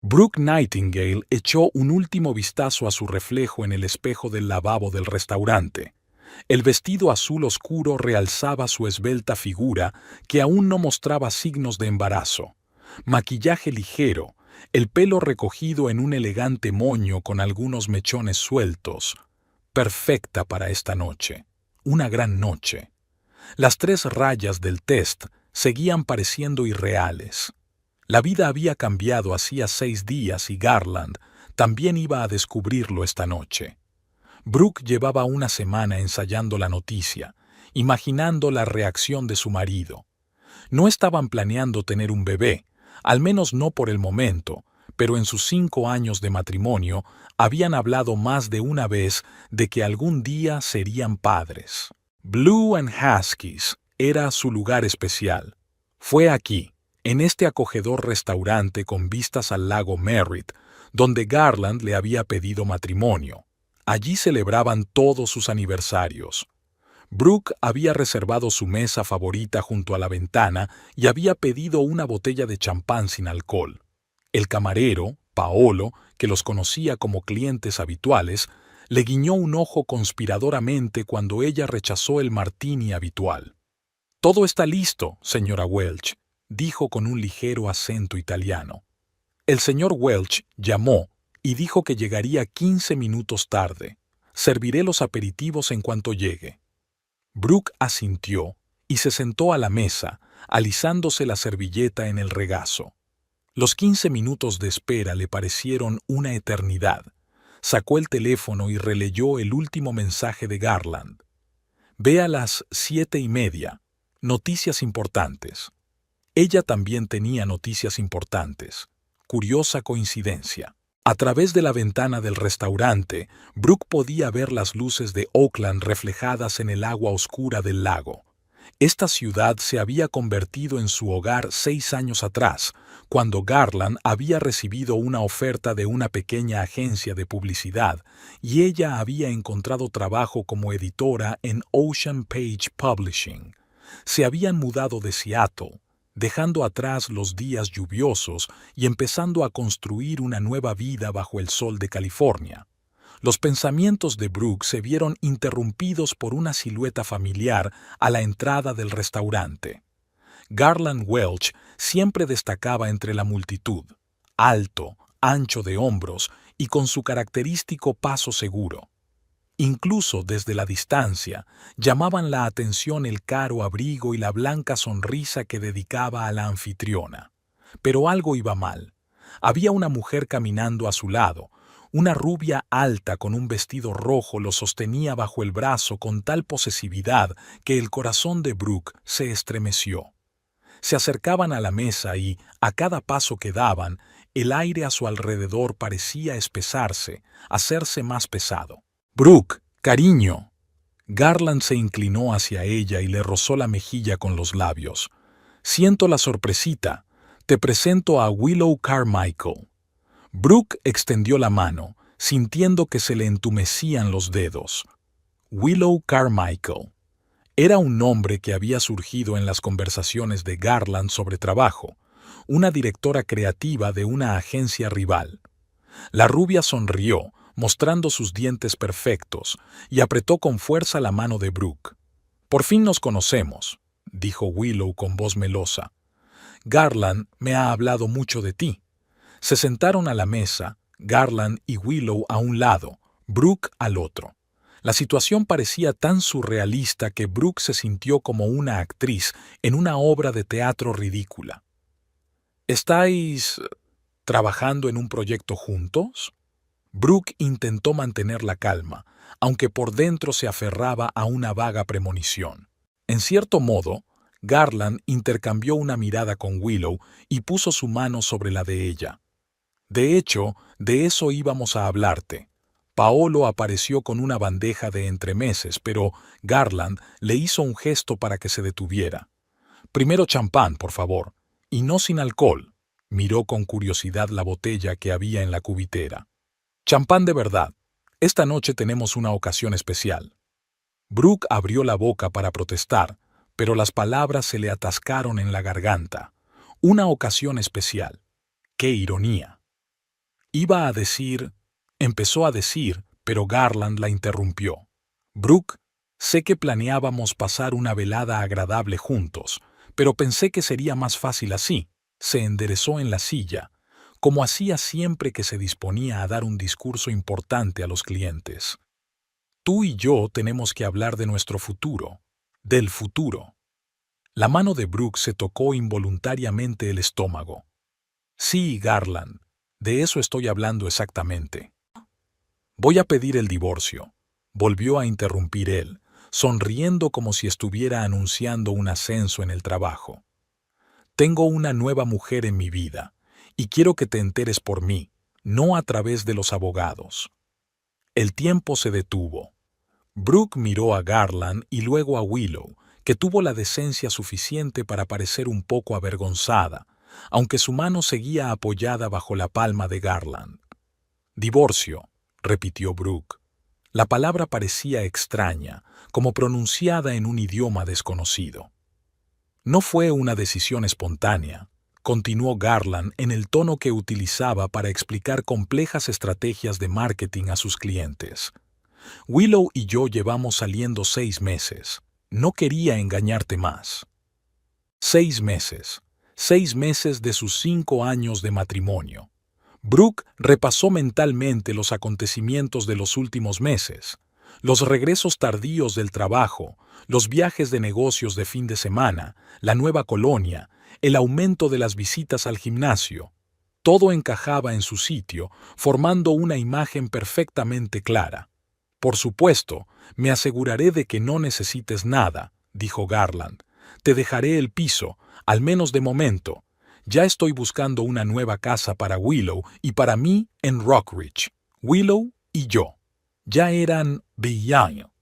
Brooke Nightingale echó un último vistazo a su reflejo en el espejo del lavabo del restaurante. El vestido azul oscuro realzaba su esbelta figura, que aún no mostraba signos de embarazo. Maquillaje ligero, el pelo recogido en un elegante moño con algunos mechones sueltos. Perfecta para esta noche. Una gran noche. Las 3 rayas del test seguían pareciendo irreales. La vida había cambiado hacía 6 días y Garland también iba a descubrirlo esta noche. Brooke llevaba una semana ensayando la noticia, imaginando la reacción de su marido. No estaban planeando tener un bebé, al menos no por el momento, pero en sus 5 años de matrimonio habían hablado más de una vez de que algún día serían padres. Blue and Huskies era su lugar especial. Fue aquí, en este acogedor restaurante con vistas al lago Merritt, donde Garland le había pedido matrimonio. Allí celebraban todos sus aniversarios. Brooke había reservado su mesa favorita junto a la ventana y había pedido una botella de champán sin alcohol. El camarero, Paolo, que los conocía como clientes habituales, le guiñó un ojo conspiradoramente cuando ella rechazó el martini habitual. «Todo está listo, señora Welch», dijo con un ligero acento italiano. El señor Welch llamó y dijo que llegaría 15 minutos tarde. «Serviré los aperitivos en cuanto llegue». Brooke asintió y se sentó a la mesa, alisándose la servilleta en el regazo. Los 15 minutos de espera le parecieron una eternidad. Sacó el teléfono y releyó el último mensaje de Garland. «Ve a las 7:30. Noticias importantes». Ella también tenía noticias importantes. Curiosa coincidencia. A través de la ventana del restaurante, Brooke podía ver las luces de Oakland reflejadas en el agua oscura del lago. Esta ciudad se había convertido en su hogar 6 años atrás, cuando Garland había recibido una oferta de una pequeña agencia de publicidad y ella había encontrado trabajo como editora en Ocean Page Publishing. Se habían mudado de Seattle, dejando atrás los días lluviosos y empezando a construir una nueva vida bajo el sol de California. Los pensamientos de Brooke se vieron interrumpidos por una silueta familiar a la entrada del restaurante. Garland Welch siempre destacaba entre la multitud, alto, ancho de hombros y con su característico paso seguro. Incluso desde la distancia, llamaban la atención el caro abrigo y la blanca sonrisa que dedicaba a la anfitriona. Pero algo iba mal. Había una mujer caminando a su lado. Una rubia alta con un vestido rojo lo sostenía bajo el brazo con tal posesividad que el corazón de Brooke se estremeció. Se acercaban a la mesa y, a cada paso que daban, el aire a su alrededor parecía espesarse, hacerse más pesado. «Brooke, cariño». Garland se inclinó hacia ella y le rozó la mejilla con los labios. «Siento la sorpresita. Te presento a Willow Carmichael». Brooke extendió la mano, sintiendo que se le entumecían los dedos. Willow Carmichael. Era un nombre que había surgido en las conversaciones de Garland sobre trabajo, una directora creativa de una agencia rival. La rubia sonrió, mostrando sus dientes perfectos, y apretó con fuerza la mano de Brooke. «Por fin nos conocemos», dijo Willow con voz melosa. «Garland me ha hablado mucho de ti». Se sentaron a la mesa, Garland y Willow a un lado, Brooke al otro. La situación parecía tan surrealista que Brooke se sintió como una actriz en una obra de teatro ridícula. «¿Estáis trabajando en un proyecto juntos?» Brooke intentó mantener la calma, aunque por dentro se aferraba a una vaga premonición. En cierto modo, Garland intercambió una mirada con Willow y puso su mano sobre la de ella. «De hecho, de eso íbamos a hablarte». Paolo apareció con una bandeja de entremeses, pero Garland le hizo un gesto para que se detuviera. «Primero champán, por favor, y no sin alcohol». Miró con curiosidad la botella que había en la cubitera. «Champán de verdad. Esta noche tenemos una ocasión especial». Brooke abrió la boca para protestar, pero las palabras se le atascaron en la garganta. Una ocasión especial. ¡Qué ironía! Iba a decir, empezó a decir, pero Garland la interrumpió. Brooke, sé que planeábamos pasar una velada agradable juntos, pero pensé que sería más fácil así. Se enderezó en la silla, como hacía siempre que se disponía a dar un discurso importante a los clientes. Tú y yo tenemos que hablar de nuestro futuro, del futuro. La mano de Brooke se tocó involuntariamente el estómago. Sí, Garland, de eso estoy hablando exactamente. Voy a pedir el divorcio, volvió a interrumpir él, sonriendo como si estuviera anunciando un ascenso en el trabajo. Tengo una nueva mujer en mi vida, y quiero que te enteres por mí, no a través de los abogados. El tiempo se detuvo. Brooke miró a Garland y luego a Willow, que tuvo la decencia suficiente para parecer un poco avergonzada, aunque su mano seguía apoyada bajo la palma de Garland. Divorcio, repitió Brooke. La palabra parecía extraña, como pronunciada en un idioma desconocido. No fue una decisión espontánea, continuó Garland en el tono que utilizaba para explicar complejas estrategias de marketing a sus clientes. Willow y yo llevamos saliendo 6 meses. No quería engañarte más. 6 meses. 6 meses de sus 5 años de matrimonio. Brooke repasó mentalmente los acontecimientos de los últimos meses, los regresos tardíos del trabajo, los viajes de negocios de fin de semana, la nueva colonia, el aumento de las visitas al gimnasio. Todo encajaba en su sitio, formando una imagen perfectamente clara. Por supuesto, me aseguraré de que no necesites nada, dijo Garland. Te dejaré el piso, al menos de momento. Ya estoy buscando una nueva casa para Willow y para mí en Rockridge. Willow y yo. Ya eran villanos.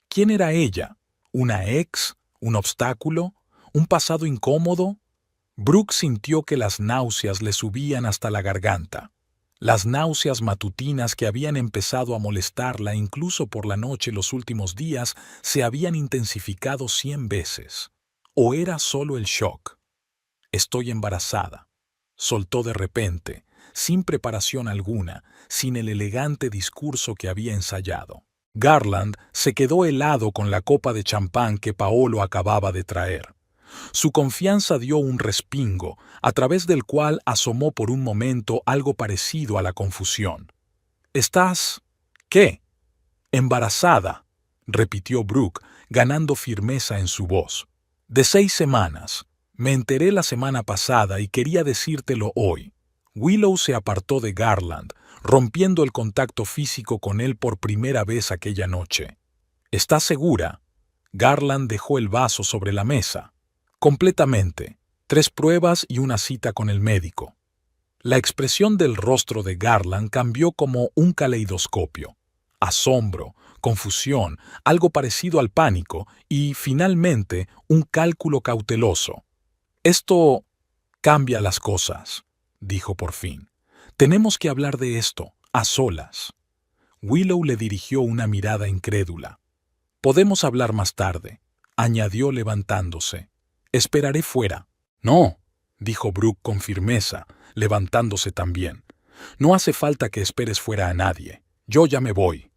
¿Quién era ella? ¿Una ex? ¿Un obstáculo? ¿Un pasado incómodo? Brooke sintió que las náuseas le subían hasta la garganta. Las náuseas matutinas que habían empezado a molestarla incluso por la noche los últimos días se habían intensificado 100 veces. ¿O era solo el shock? Estoy embarazada, soltó de repente, sin preparación alguna, sin el elegante discurso que había ensayado. Garland se quedó helado con la copa de champán que Paolo acababa de traer. Su confianza dio un respingo, a través del cual asomó por un momento algo parecido a la confusión. ¿Estás... qué? Embarazada, repitió Brooke, ganando firmeza en su voz. De 6 semanas. Me enteré la semana pasada y quería decírtelo hoy. Willow se apartó de Garland, rompiendo el contacto físico con él por primera vez aquella noche. ¿Estás segura? Garland dejó el vaso sobre la mesa. Completamente. 3 pruebas y una cita con el médico. La expresión del rostro de Garland cambió como un caleidoscopio. Asombro, confusión, algo parecido al pánico y, finalmente, un cálculo cauteloso. Esto cambia las cosas, dijo por fin. Tenemos que hablar de esto, a solas. Willow le dirigió una mirada incrédula. Podemos hablar más tarde, añadió levantándose. Esperaré fuera. No, dijo Brooke con firmeza, levantándose también. No hace falta que esperes fuera a nadie. Yo ya me voy.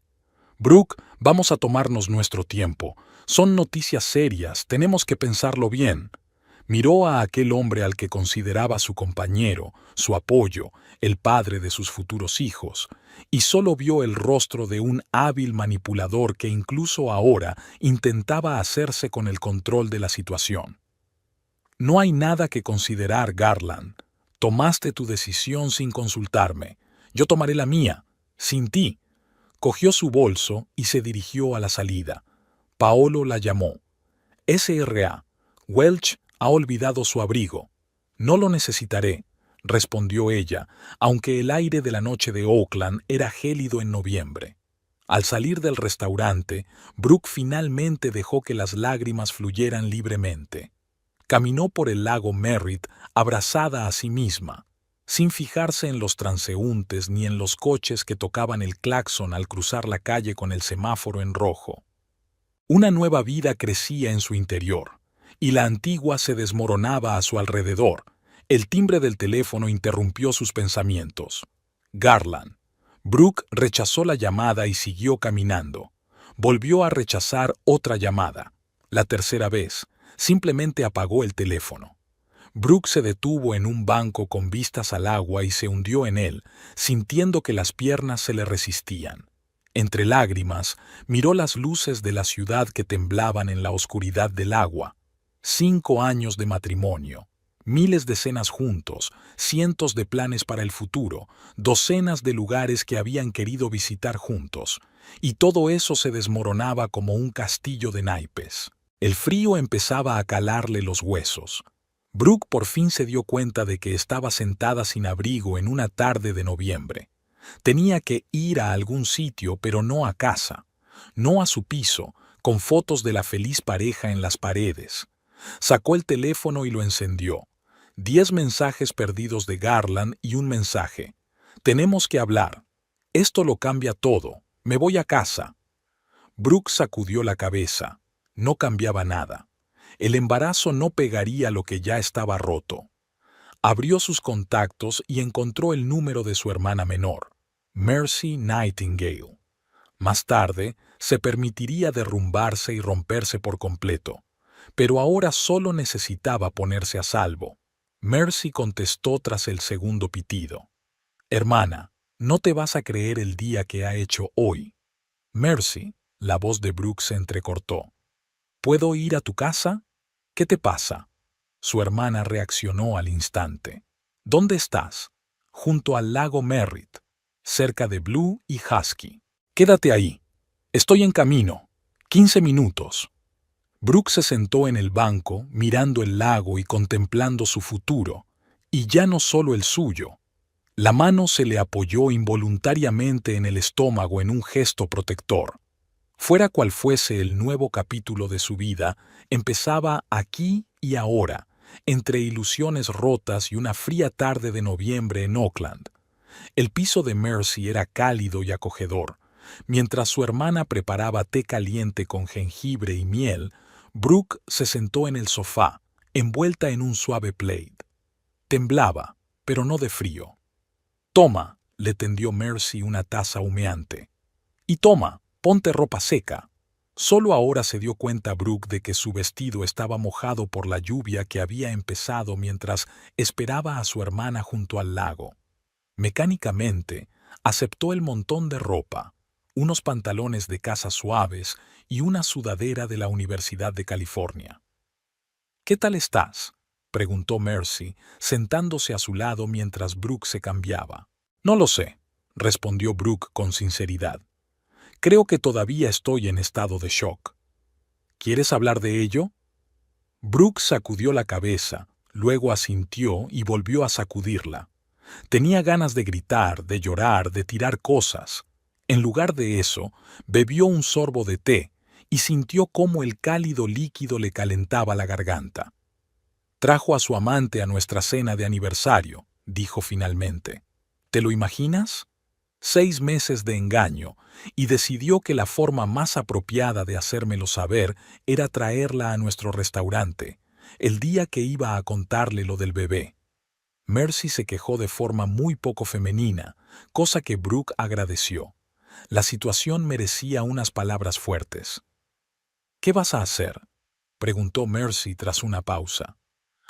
Brooke, vamos a tomarnos nuestro tiempo. Son noticias serias, tenemos que pensarlo bien. Miró a aquel hombre al que consideraba su compañero, su apoyo, el padre de sus futuros hijos, y solo vio el rostro de un hábil manipulador que incluso ahora intentaba hacerse con el control de la situación. No hay nada que considerar, Garland. Tomaste tu decisión sin consultarme. Yo tomaré la mía, sin ti. Cogió su bolso y se dirigió a la salida. Paolo la llamó. S.R.A. Welch ha olvidado su abrigo. No lo necesitaré, respondió ella, aunque el aire de la noche de Oakland era gélido en noviembre. Al salir del restaurante, Brooke finalmente dejó que las lágrimas fluyeran libremente. Caminó por el lago Merritt abrazada a sí misma, sin fijarse en los transeúntes ni en los coches que tocaban el claxon al cruzar la calle con el semáforo en rojo. Una nueva vida crecía en su interior, y la antigua se desmoronaba a su alrededor. El timbre del teléfono interrumpió sus pensamientos. Garland. Brooke rechazó la llamada y siguió caminando. Volvió a rechazar otra llamada. La tercera vez, simplemente apagó el teléfono. Brooke se detuvo en un banco con vistas al agua y se hundió en él, sintiendo que las piernas se le resistían. Entre lágrimas, miró las luces de la ciudad que temblaban en la oscuridad del agua. 5 años de matrimonio, miles de cenas juntos, cientos de planes para el futuro, docenas de lugares que habían querido visitar juntos, y todo eso se desmoronaba como un castillo de naipes. El frío empezaba a calarle los huesos. Brooke por fin se dio cuenta de que estaba sentada sin abrigo en una tarde de noviembre. Tenía que ir a algún sitio, pero no a casa, no a su piso, con fotos de la feliz pareja en las paredes. Sacó el teléfono y lo encendió. 10 mensajes perdidos de Garland y un mensaje. Tenemos que hablar. Esto lo cambia todo. Me voy a casa. Brooke sacudió la cabeza. No cambiaba nada. El embarazo no pegaría lo que ya estaba roto. Abrió sus contactos y encontró el número de su hermana menor, Mercy Nightingale. Más tarde, se permitiría derrumbarse y romperse por completo, pero ahora solo necesitaba ponerse a salvo. Mercy contestó tras el segundo pitido. «Hermana, no te vas a creer el día que ha hecho hoy». «Mercy», la voz de Brooke se entrecortó. «¿Puedo ir a tu casa? ¿Qué te pasa?» Su hermana reaccionó al instante. «¿Dónde estás?» «Junto al lago Merritt, cerca de Blue y Husky». «Quédate ahí. Estoy en camino. 15 minutos». Brooke se sentó en el banco, mirando el lago y contemplando su futuro, y ya no solo el suyo. La mano se le apoyó involuntariamente en el estómago en un gesto protector. Fuera cual fuese el nuevo capítulo de su vida, empezaba aquí y ahora, entre ilusiones rotas y una fría tarde de noviembre en Oakland. El piso de Mercy era cálido y acogedor. Mientras su hermana preparaba té caliente con jengibre y miel, Brooke se sentó en el sofá, envuelta en un suave plaid. Temblaba, pero no de frío. «Toma», le tendió Mercy una taza humeante. «Y toma, ponte ropa seca». Solo ahora se dio cuenta Brooke de que su vestido estaba mojado por la lluvia que había empezado mientras esperaba a su hermana junto al lago. Mecánicamente, aceptó el montón de ropa, unos pantalones de casa suaves y una sudadera de la Universidad de California. «¿Qué tal estás?», preguntó Mercy, sentándose a su lado mientras Brooke se cambiaba. «No lo sé», respondió Brooke con sinceridad. «Creo que todavía estoy en estado de shock». «¿Quieres hablar de ello?». Brooke sacudió la cabeza, luego asintió y volvió a sacudirla. Tenía ganas de gritar, de llorar, de tirar cosas. En lugar de eso, bebió un sorbo de té y sintió cómo el cálido líquido le calentaba la garganta. «Trajo a su amante a nuestra cena de aniversario», dijo finalmente. «¿Te lo imaginas? 6 meses de engaño, y decidió que la forma más apropiada de hacérmelo saber era traerla a nuestro restaurante, el día que iba a contarle lo del bebé». Mercy se quejó de forma muy poco femenina, cosa que Brooke agradeció. La situación merecía unas palabras fuertes. «¿Qué vas a hacer?», preguntó Mercy tras una pausa.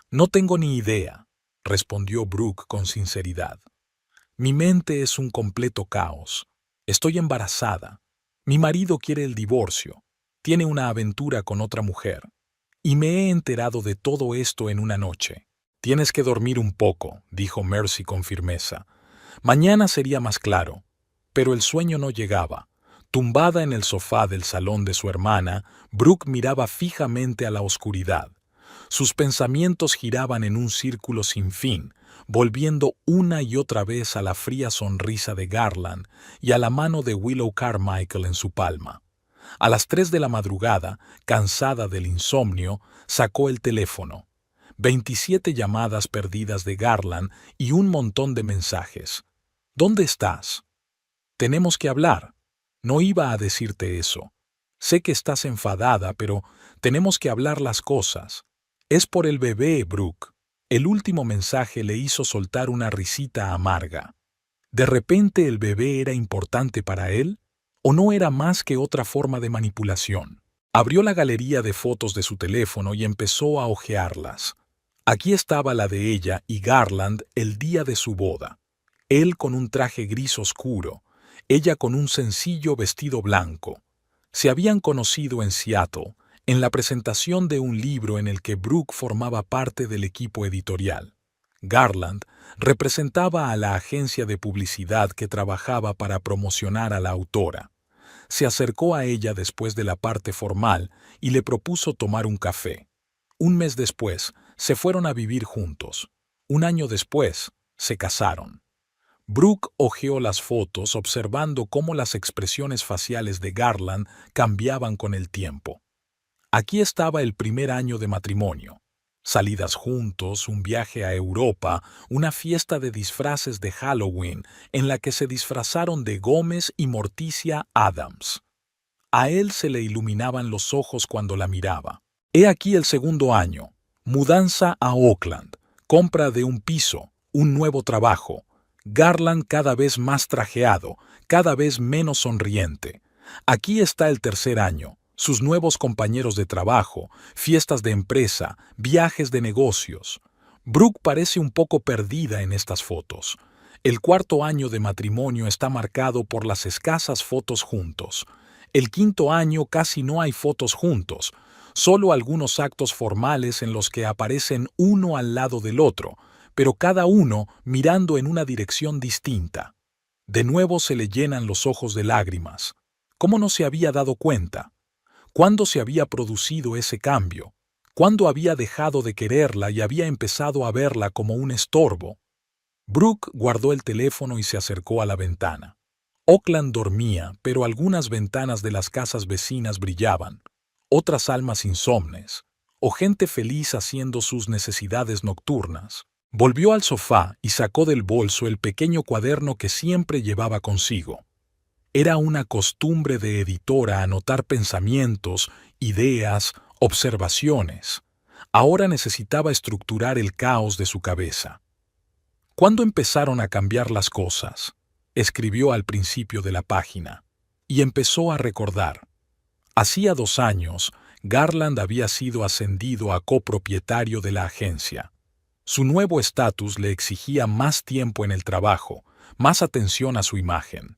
«No tengo ni idea», respondió Brooke con sinceridad. «Mi mente es un completo caos. Estoy embarazada. Mi marido quiere el divorcio. Tiene una aventura con otra mujer. Y me he enterado de todo esto en una noche». «Tienes que dormir un poco», dijo Mercy con firmeza. «Mañana sería más claro». Pero el sueño no llegaba. Tumbada en el sofá del salón de su hermana, Brooke miraba fijamente a la oscuridad. Sus pensamientos giraban en un círculo sin fin, volviendo una y otra vez a la fría sonrisa de Garland y a la mano de Willow Carmichael en su palma. A las 3 de la madrugada, cansada del insomnio, sacó el teléfono. 27 llamadas perdidas de Garland y un montón de mensajes. «¿Dónde estás?». «Tenemos que hablar». «No iba a decirte eso. Sé que estás enfadada, pero tenemos que hablar las cosas. Es por el bebé, Brooke». El último mensaje le hizo soltar una risita amarga. ¿De repente el bebé era importante para él? ¿O no era más que otra forma de manipulación? Abrió la galería de fotos de su teléfono y empezó a hojearlas. Aquí estaba la de ella y Garland el día de su boda. Él con un traje gris oscuro, ella con un sencillo vestido blanco. Se habían conocido en Seattle, en la presentación de un libro en el que Brooke formaba parte del equipo editorial. Garland representaba a la agencia de publicidad que trabajaba para promocionar a la autora. Se acercó a ella después de la parte formal y le propuso tomar un café. Un mes después, se fueron a vivir juntos. Un año después, se casaron. Brooke hojeó las fotos observando cómo las expresiones faciales de Garland cambiaban con el tiempo. Aquí estaba el primer año de matrimonio. Salidas juntos, un viaje a Europa, una fiesta de disfraces de Halloween en la que se disfrazaron de Gómez y Morticia Addams. A él se le iluminaban los ojos cuando la miraba. He aquí el segundo año. Mudanza a Oakland, compra de un piso, un nuevo trabajo. Garland cada vez más trajeado, cada vez menos sonriente. Aquí está el tercer año. Sus nuevos compañeros de trabajo, fiestas de empresa, viajes de negocios. Brooke parece un poco perdida en estas fotos. El cuarto año de matrimonio está marcado por las escasas fotos juntos. El quinto año casi no hay fotos juntos, solo algunos actos formales en los que aparecen uno al lado del otro, pero cada uno mirando en una dirección distinta. De nuevo se le llenan los ojos de lágrimas. ¿Cómo no se había dado cuenta? ¿Cuándo se había producido ese cambio? ¿Cuándo había dejado de quererla y había empezado a verla como un estorbo? Brooke guardó el teléfono y se acercó a la ventana. Oakland dormía, pero algunas ventanas de las casas vecinas brillaban. Otras almas insomnes, o gente feliz haciendo sus necesidades nocturnas. Volvió al sofá y sacó del bolso el pequeño cuaderno que siempre llevaba consigo. Era una costumbre de editora anotar pensamientos, ideas, observaciones. Ahora necesitaba estructurar el caos de su cabeza. ¿Cuándo empezaron a cambiar las cosas? Escribió al principio de la página. Y empezó a recordar. Hacía 2 años, Garland había sido ascendido a copropietario de la agencia. Su nuevo estatus le exigía más tiempo en el trabajo, más atención a su imagen.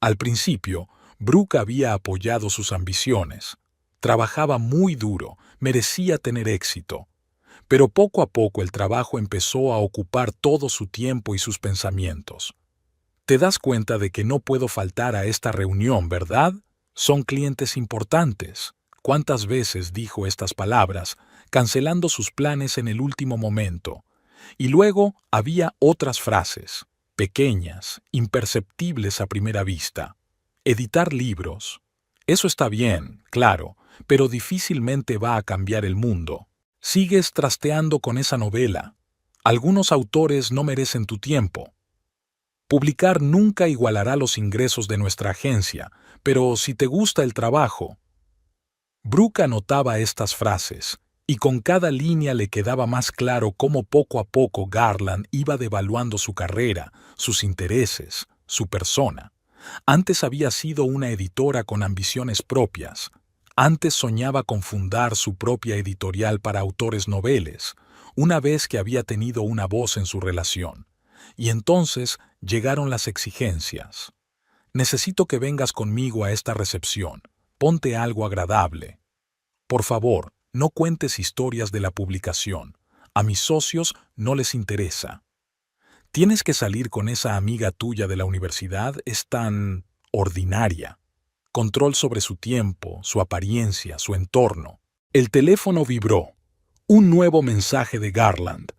Al principio, Brooke había apoyado sus ambiciones. Trabajaba muy duro, merecía tener éxito. Pero poco a poco el trabajo empezó a ocupar todo su tiempo y sus pensamientos. Te das cuenta de que no puedo faltar a esta reunión, ¿verdad? Son clientes importantes. ¿Cuántas veces dijo estas palabras, cancelando sus planes en el último momento? Y luego había otras frases. Pequeñas, imperceptibles a primera vista. Editar libros. Eso está bien, claro, pero difícilmente va a cambiar el mundo. Sigues trasteando con esa novela. Algunos autores no merecen tu tiempo. Publicar nunca igualará los ingresos de nuestra agencia, pero si te gusta el trabajo. Brooke anotaba estas frases, y con cada línea le quedaba más claro cómo poco a poco Garland iba devaluando su carrera, sus intereses, su persona. Antes había sido una editora con ambiciones propias. Antes soñaba con fundar su propia editorial para autores noveles, una vez que había tenido una voz en su relación. Y entonces llegaron las exigencias. Necesito que vengas conmigo a esta recepción. Ponte algo agradable. Por favor, no cuentes historias de la publicación. A mis socios no les interesa. Tienes que salir con esa amiga tuya de la universidad, es tan ordinaria. Control sobre su tiempo, su apariencia, su entorno. El teléfono vibró. Un nuevo mensaje de Garland.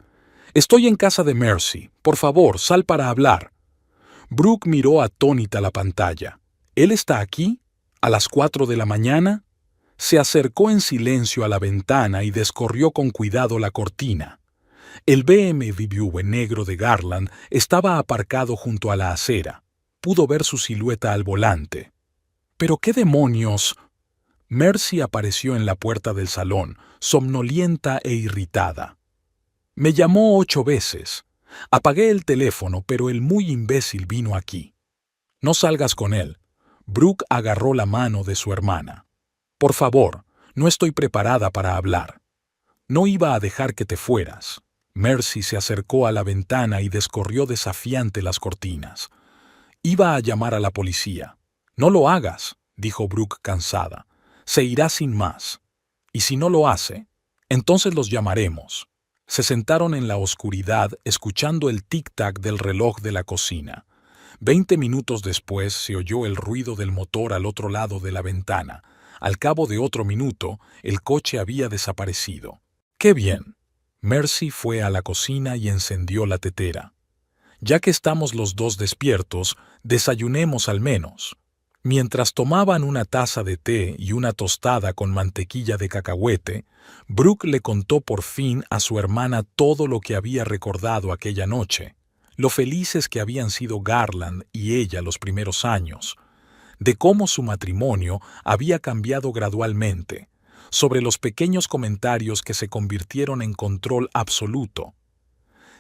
Estoy en casa de Mercy. Por favor, sal para hablar. Brooke miró atónita la pantalla. ¿Él está aquí? ¿A las 4 de la mañana? Se acercó en silencio a la ventana y descorrió con cuidado la cortina. El BMW negro de Garland estaba aparcado junto a la acera. Pudo ver su silueta al volante. ¿Pero qué demonios? Mercy apareció en la puerta del salón, somnolienta e irritada. Me llamó 8 veces. Apagué el teléfono, pero el muy imbécil vino aquí. No salgas con él. Brooke agarró la mano de su hermana. Por favor, no estoy preparada para hablar. No iba a dejar que te fueras. Mercy se acercó a la ventana y descorrió desafiante las cortinas. Iba a llamar a la policía. No lo hagas, dijo Brooke cansada. Se irá sin más. Y si no lo hace, entonces los llamaremos. Se sentaron en la oscuridad escuchando el tic-tac del reloj de la cocina. 20 minutos después se oyó el ruido del motor al otro lado de la ventana. Al cabo de otro minuto, el coche había desaparecido. ¡Qué bien! Mercy fue a la cocina y encendió la tetera. Ya que estamos los dos despiertos, desayunemos al menos. Mientras tomaban una taza de té y una tostada con mantequilla de cacahuete, Brooke le contó por fin a su hermana todo lo que había recordado aquella noche, lo felices que habían sido Garland y ella los primeros años, de cómo su matrimonio había cambiado gradualmente, sobre los pequeños comentarios que se convirtieron en control absoluto.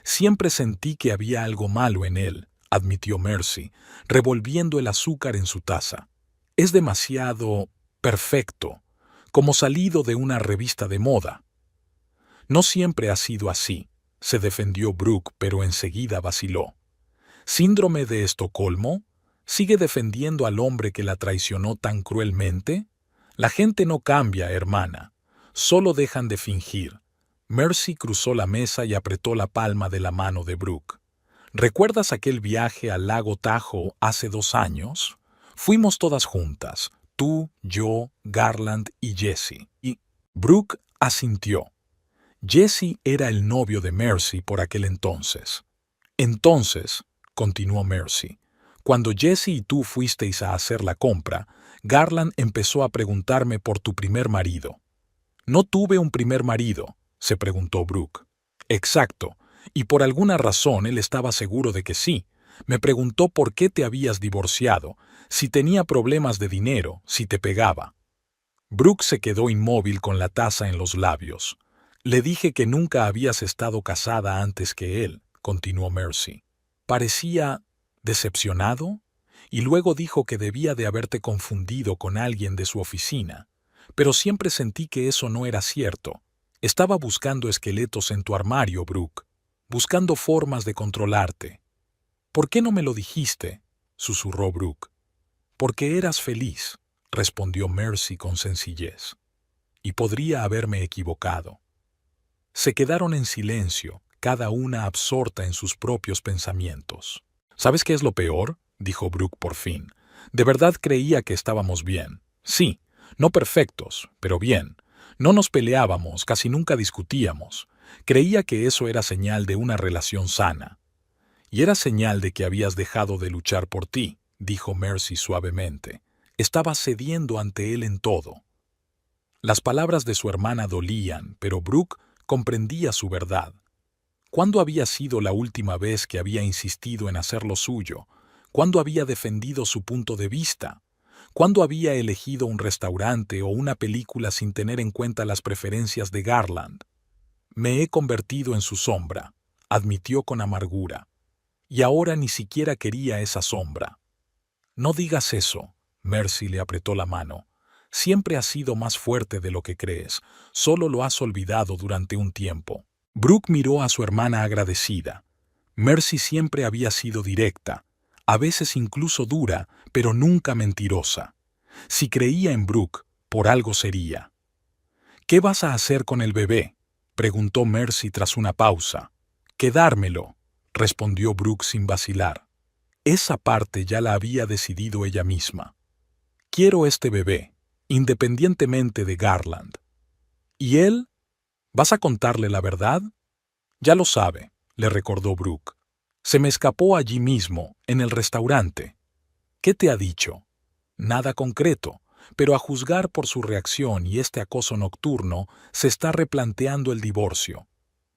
Siempre sentí que había algo malo en él, admitió Mercy, revolviendo el azúcar en su taza. Es demasiado perfecto, como salido de una revista de moda. No siempre ha sido así, se defendió Brooke, pero enseguida vaciló. ¿Síndrome de Estocolmo? ¿Sigue defendiendo al hombre que la traicionó tan cruelmente? La gente no cambia, hermana. Solo dejan de fingir. Mercy cruzó la mesa y apretó la palma de la mano de Brooke. ¿Recuerdas aquel viaje al lago Tahoe hace 2 años? Fuimos todas juntas, tú, yo, Garland y Jesse. Y Brooke asintió. Jesse era el novio de Mercy por aquel entonces. Entonces, continuó Mercy, cuando Jesse y tú fuisteis a hacer la compra, Garland empezó a preguntarme por tu primer marido. ¿No tuve un primer marido?, se preguntó Brooke. Exacto, y por alguna razón él estaba seguro de que sí. Me preguntó por qué te habías divorciado, si tenía problemas de dinero, si te pegaba. Brooke se quedó inmóvil con la taza en los labios. Le dije que nunca habías estado casada antes que él, continuó Mercy. Parecía decepcionado, y luego dijo que debía de haberte confundido con alguien de su oficina. Pero siempre sentí que eso no era cierto. Estaba buscando esqueletos en tu armario, Brooke, buscando formas de controlarte. ¿Por qué no me lo dijiste?, susurró Brooke. Porque eras feliz, respondió Mercy con sencillez. Y podría haberme equivocado. Se quedaron en silencio, cada una absorta en sus propios pensamientos. ¿Sabes qué es lo peor?, dijo Brooke por fin. De verdad creía que estábamos bien. Sí, no perfectos, pero bien. No nos peleábamos, casi nunca discutíamos. Creía que eso era señal de una relación sana. Y era señal de que habías dejado de luchar por ti, dijo Mercy suavemente. Estabas cediendo ante él en todo. Las palabras de su hermana dolían, pero Brooke comprendía su verdad. ¿Cuándo había sido la última vez que había insistido en hacer lo suyo? ¿Cuándo había defendido su punto de vista? ¿Cuándo había elegido un restaurante o una película sin tener en cuenta las preferencias de Garland? Me he convertido en su sombra, admitió con amargura. Y ahora ni siquiera quería esa sombra. No digas eso, Mercy le apretó la mano. Siempre has sido más fuerte de lo que crees, solo lo has olvidado durante un tiempo. Brooke miró a su hermana agradecida. Mercy siempre había sido directa, a veces incluso dura, pero nunca mentirosa. Si creía en Brooke, por algo sería. ¿Qué vas a hacer con el bebé?, preguntó Mercy tras una pausa. Quedármelo, respondió Brooke sin vacilar. Esa parte ya la había decidido ella misma. Quiero este bebé, independientemente de Garland. ¿Y él? ¿Vas a contarle la verdad? Ya lo sabe, le recordó Brooke. Se me escapó allí mismo, en el restaurante. ¿Qué te ha dicho? Nada concreto, pero a juzgar por su reacción y este acoso nocturno, se está replanteando el divorcio.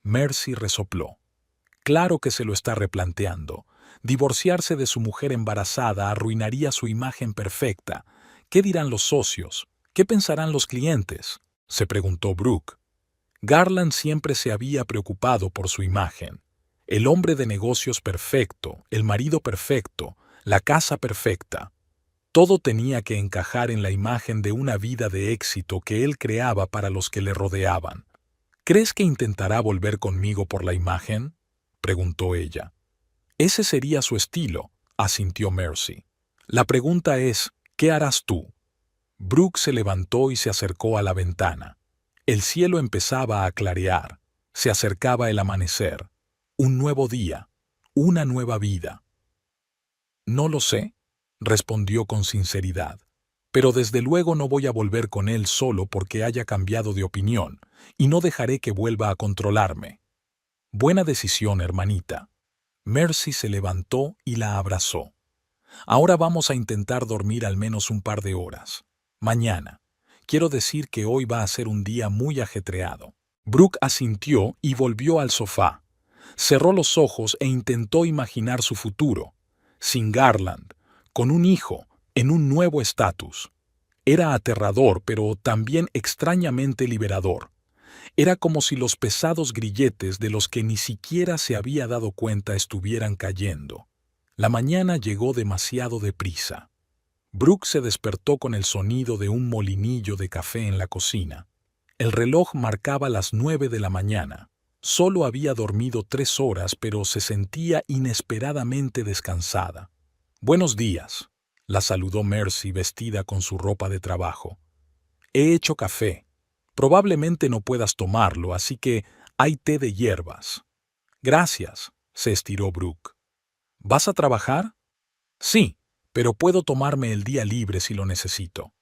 Mercy resopló. Claro que se lo está replanteando. Divorciarse de su mujer embarazada arruinaría su imagen perfecta. ¿Qué dirán los socios? ¿Qué pensarán los clientes?, se preguntó Brooke. Garland siempre se había preocupado por su imagen. El hombre de negocios perfecto, el marido perfecto, la casa perfecta. Todo tenía que encajar en la imagen de una vida de éxito que él creaba para los que le rodeaban. ¿Crees que intentará volver conmigo por la imagen?, preguntó ella. Ese sería su estilo, asintió Mercy. La pregunta es, ¿qué harás tú? Brooke se levantó y se acercó a la ventana. El cielo empezaba a clarear. Se acercaba el amanecer. Un nuevo día. Una nueva vida. No lo sé, respondió con sinceridad. Pero desde luego no voy a volver con él solo porque haya cambiado de opinión, y no dejaré que vuelva a controlarme. Buena decisión, hermanita. Mercy se levantó y la abrazó. Ahora vamos a intentar dormir al menos un par de horas. Mañana. Quiero decir que hoy va a ser un día muy ajetreado. Brooke asintió y volvió al sofá. Cerró los ojos e intentó imaginar su futuro, sin Garland, con un hijo, en un nuevo estatus. Era aterrador, pero también extrañamente liberador. Era como si los pesados grilletes de los que ni siquiera se había dado cuenta estuvieran cayendo. La mañana llegó demasiado deprisa. Brooke se despertó con el sonido de un molinillo de café en la cocina. El reloj marcaba las 9 de la mañana. Solo había dormido 3 horas, pero se sentía inesperadamente descansada. «Buenos días», la saludó Mercy vestida con su ropa de trabajo. «He hecho café. Probablemente no puedas tomarlo, así que hay té de hierbas». «Gracias», se estiró Brooke. «¿Vas a trabajar?» «Sí, pero puedo tomarme el día libre si lo necesito».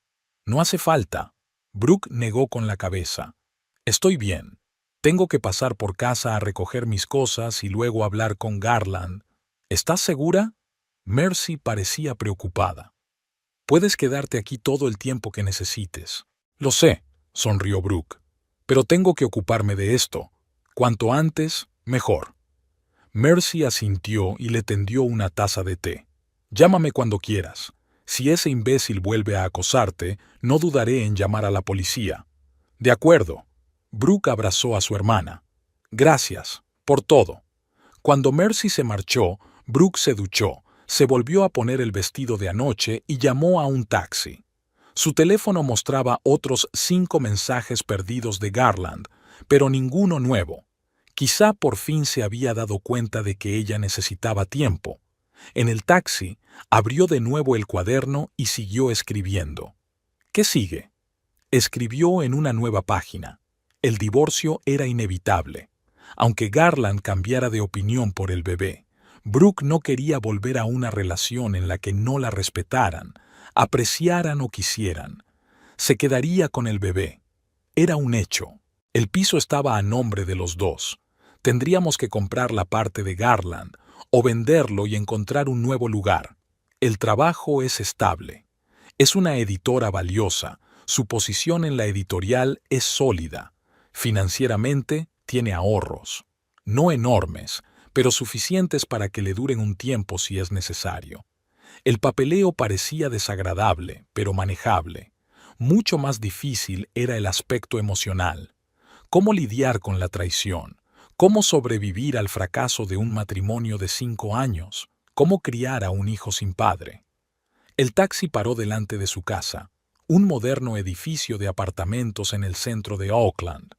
«No hace falta». Brooke negó con la cabeza. «Estoy bien. Tengo que pasar por casa a recoger mis cosas y luego hablar con Garland». «¿Estás segura?» Mercy parecía preocupada. «Puedes quedarte aquí todo el tiempo que necesites». «Lo sé», sonrió Brooke. «Pero tengo que ocuparme de esto. Cuanto antes, mejor». Mercy asintió y le tendió una taza de té. «Llámame cuando quieras. Si ese imbécil vuelve a acosarte, no dudaré en llamar a la policía». «De acuerdo». Brooke abrazó a su hermana. «Gracias, por todo». Cuando Mercy se marchó, Brooke se duchó, se volvió a poner el vestido de anoche y llamó a un taxi. Su teléfono mostraba otros 5 mensajes perdidos de Garland, pero ninguno nuevo. Quizá por fin se había dado cuenta de que ella necesitaba tiempo. En el taxi, abrió de nuevo el cuaderno y siguió escribiendo. ¿Qué sigue? Escribió en una nueva página. El divorcio era inevitable. Aunque Garland cambiara de opinión por el bebé, Brooke no quería volver a una relación en la que no la respetaran, apreciaran o quisieran. Se quedaría con el bebé. Era un hecho. El piso estaba a nombre de los dos. Tendríamos que comprar la parte de Garland o venderlo y encontrar un nuevo lugar. El trabajo es estable. Es una editora valiosa. Su posición en la editorial es sólida. Financieramente tiene ahorros. No enormes, pero suficientes para que le duren un tiempo si es necesario. El papeleo parecía desagradable, pero manejable. Mucho más difícil era el aspecto emocional. ¿Cómo lidiar con la traición? ¿Cómo sobrevivir al fracaso de un matrimonio de 5 años? ¿Cómo criar a un hijo sin padre? El taxi paró delante de su casa, un moderno edificio de apartamentos en el centro de Oakland.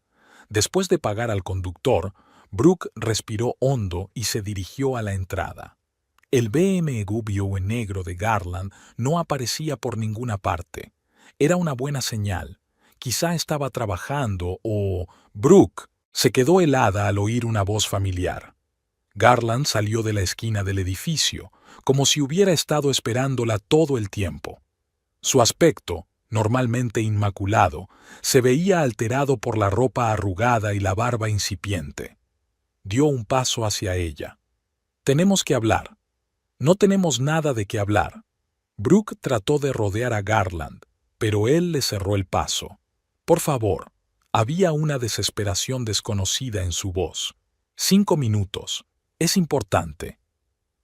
Después de pagar al conductor, Brooke respiró hondo y se dirigió a la entrada. El BMW negro de Garland no aparecía por ninguna parte. Era una buena señal. Quizá estaba trabajando o... Brooke se quedó helada al oír una voz familiar. Garland salió de la esquina del edificio, como si hubiera estado esperándola todo el tiempo. Su aspecto, normalmente inmaculado, se veía alterado por la ropa arrugada y la barba incipiente. Dio un paso hacia ella. «Tenemos que hablar». «No tenemos nada de qué hablar». Brooke trató de rodear a Garland, pero él le cerró el paso. «Por favor». Había una desesperación desconocida en su voz. 5 minutos. Es importante.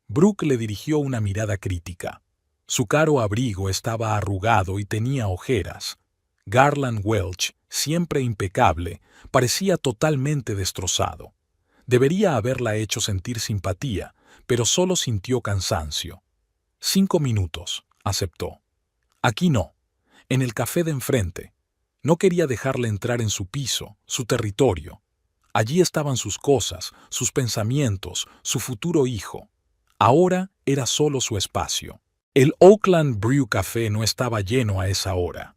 Brooke le dirigió una mirada crítica. Su caro abrigo estaba arrugado y tenía ojeras. Garland Welch, siempre impecable, parecía totalmente destrozado. Debería haberla hecho sentir simpatía, pero solo sintió cansancio. 5 minutos, aceptó. Aquí no, en el café de enfrente. No quería dejarle entrar en su piso, su territorio. Allí estaban sus cosas, sus pensamientos, su futuro hijo. Ahora era solo su espacio. El Oakland Brew Café no estaba lleno a esa hora.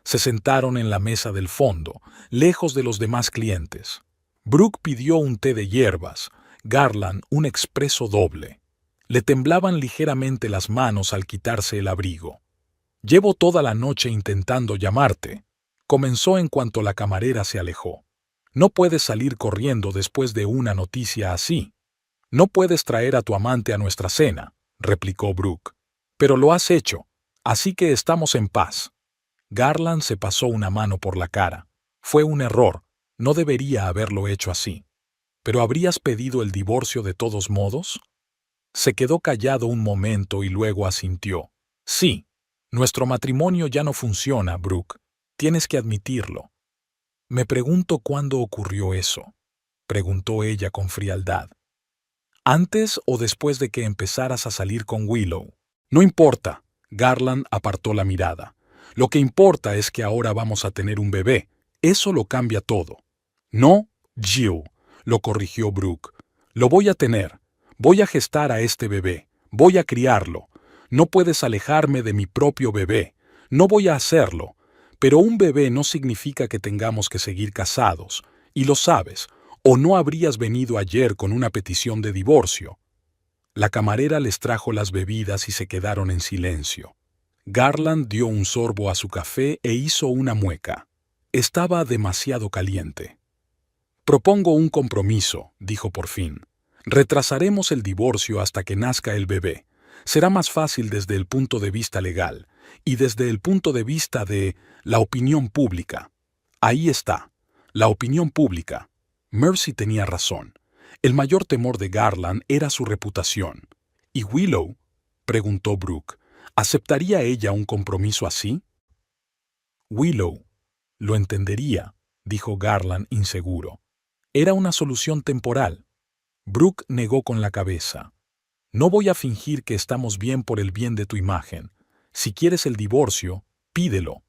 Se sentaron en la mesa del fondo, lejos de los demás clientes. Brooke pidió un té de hierbas, Garland un expreso doble. Le temblaban ligeramente las manos al quitarse el abrigo. «Llevo toda la noche intentando llamarte», comenzó en cuanto la camarera se alejó. «No puedes salir corriendo después de una noticia así. No puedes traer a tu amante a nuestra cena», replicó Brooke. «Pero lo has hecho, así que estamos en paz». Garland se pasó una mano por la cara. «Fue un error, no debería haberlo hecho así». «¿Pero habrías pedido el divorcio de todos modos?» Se quedó callado un momento y luego asintió. «Sí, nuestro matrimonio ya no funciona, Brooke. Tienes que admitirlo». «Me pregunto cuándo ocurrió eso», preguntó ella con frialdad. «¿Antes o después de que empezaras a salir con Willow?» «No importa», Garland apartó la mirada. «Lo que importa es que ahora vamos a tener un bebé. Eso lo cambia todo». «No, Jill», lo corrigió Brooke. «Lo voy a tener. Voy a gestar a este bebé. Voy a criarlo. No puedes alejarme de mi propio bebé. No voy a hacerlo. Pero un bebé no significa que tengamos que seguir casados. Y lo sabes, o no habrías venido ayer con una petición de divorcio». La camarera les trajo las bebidas y se quedaron en silencio. Garland dio un sorbo a su café e hizo una mueca. Estaba demasiado caliente. «Propongo un compromiso», dijo por fin. «Retrasaremos el divorcio hasta que nazca el bebé. Será más fácil desde el punto de vista legal y desde el punto de vista de la opinión pública». Ahí está, la opinión pública. Mercy tenía razón. El mayor temor de Garland era su reputación. ¿Y Willow?, preguntó Brooke. ¿Aceptaría ella un compromiso así? Willow lo entendería, dijo Garland inseguro. Era una solución temporal. Brooke negó con la cabeza. «No voy a fingir que estamos bien por el bien de tu imagen. Si quieres el divorcio, pídelo.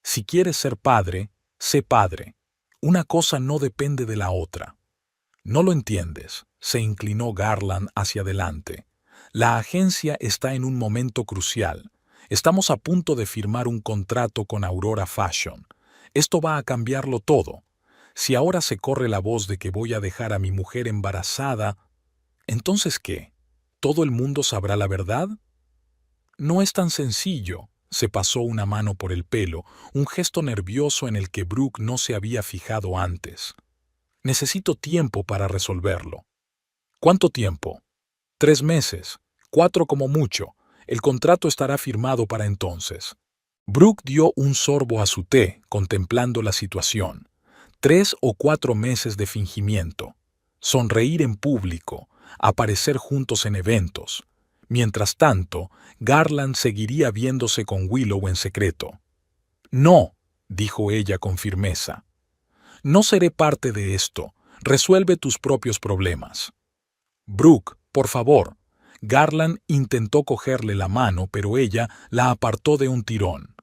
Si quieres ser padre, sé padre. Una cosa no depende de la otra». «No lo entiendes», se inclinó Garland hacia adelante. «La agencia está en un momento crucial. Estamos a punto de firmar un contrato con Aurora Fashion. Esto va a cambiarlo todo. Si ahora se corre la voz de que voy a dejar a mi mujer embarazada, ¿entonces qué? ¿Todo el mundo sabrá la verdad?» «No es tan sencillo», se pasó una mano por el pelo, un gesto nervioso en el que Brooke no se había fijado antes. «Necesito tiempo para resolverlo». «¿Cuánto tiempo?» 3 meses, 4 como mucho. El contrato estará firmado para entonces». Brooke dio un sorbo a su té, contemplando la situación. 3 o 4 meses de fingimiento. Sonreír en público, aparecer juntos en eventos. Mientras tanto, Garland seguiría viéndose con Willow en secreto. «No», dijo ella con firmeza. «No seré parte de esto. Resuelve tus propios problemas». «Brooke, por favor». Garland intentó cogerle la mano, pero ella la apartó de un tirón.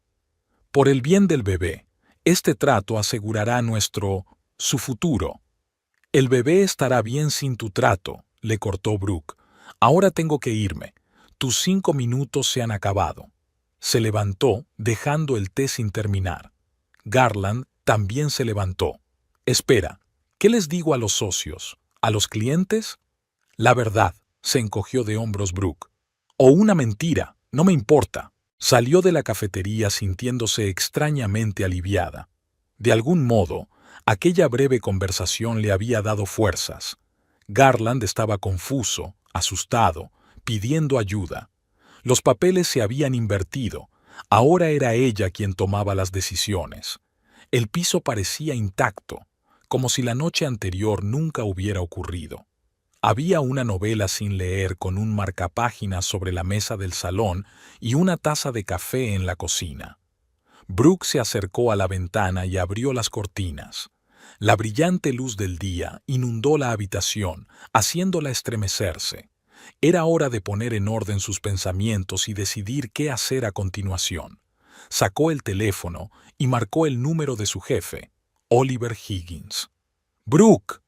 «Por el bien del bebé, este trato asegurará su futuro». «El bebé estará bien sin tu trato», le cortó Brooke. «Ahora tengo que irme. Tus 5 minutos se han acabado». Se levantó, dejando el té sin terminar. Garland también se levantó. «Espera, ¿qué les digo a los socios? ¿A los clientes?» «La verdad», se encogió de hombros Brooke. «O una mentira, no me importa». Salió de la cafetería sintiéndose extrañamente aliviada. De algún modo, aquella breve conversación le había dado fuerzas. Garland estaba confuso, asustado, pidiendo ayuda. Los papeles se habían invertido. Ahora era ella quien tomaba las decisiones. El piso parecía intacto, como si la noche anterior nunca hubiera ocurrido. Había una novela sin leer con un marcapáginas sobre la mesa del salón y una taza de café en la cocina. Brooke se acercó a la ventana y abrió las cortinas. La brillante luz del día inundó la habitación, haciéndola estremecerse. Era hora de poner en orden sus pensamientos y decidir qué hacer a continuación. Sacó el teléfono y marcó el número de su jefe, Oliver Higgins. «Brooke»,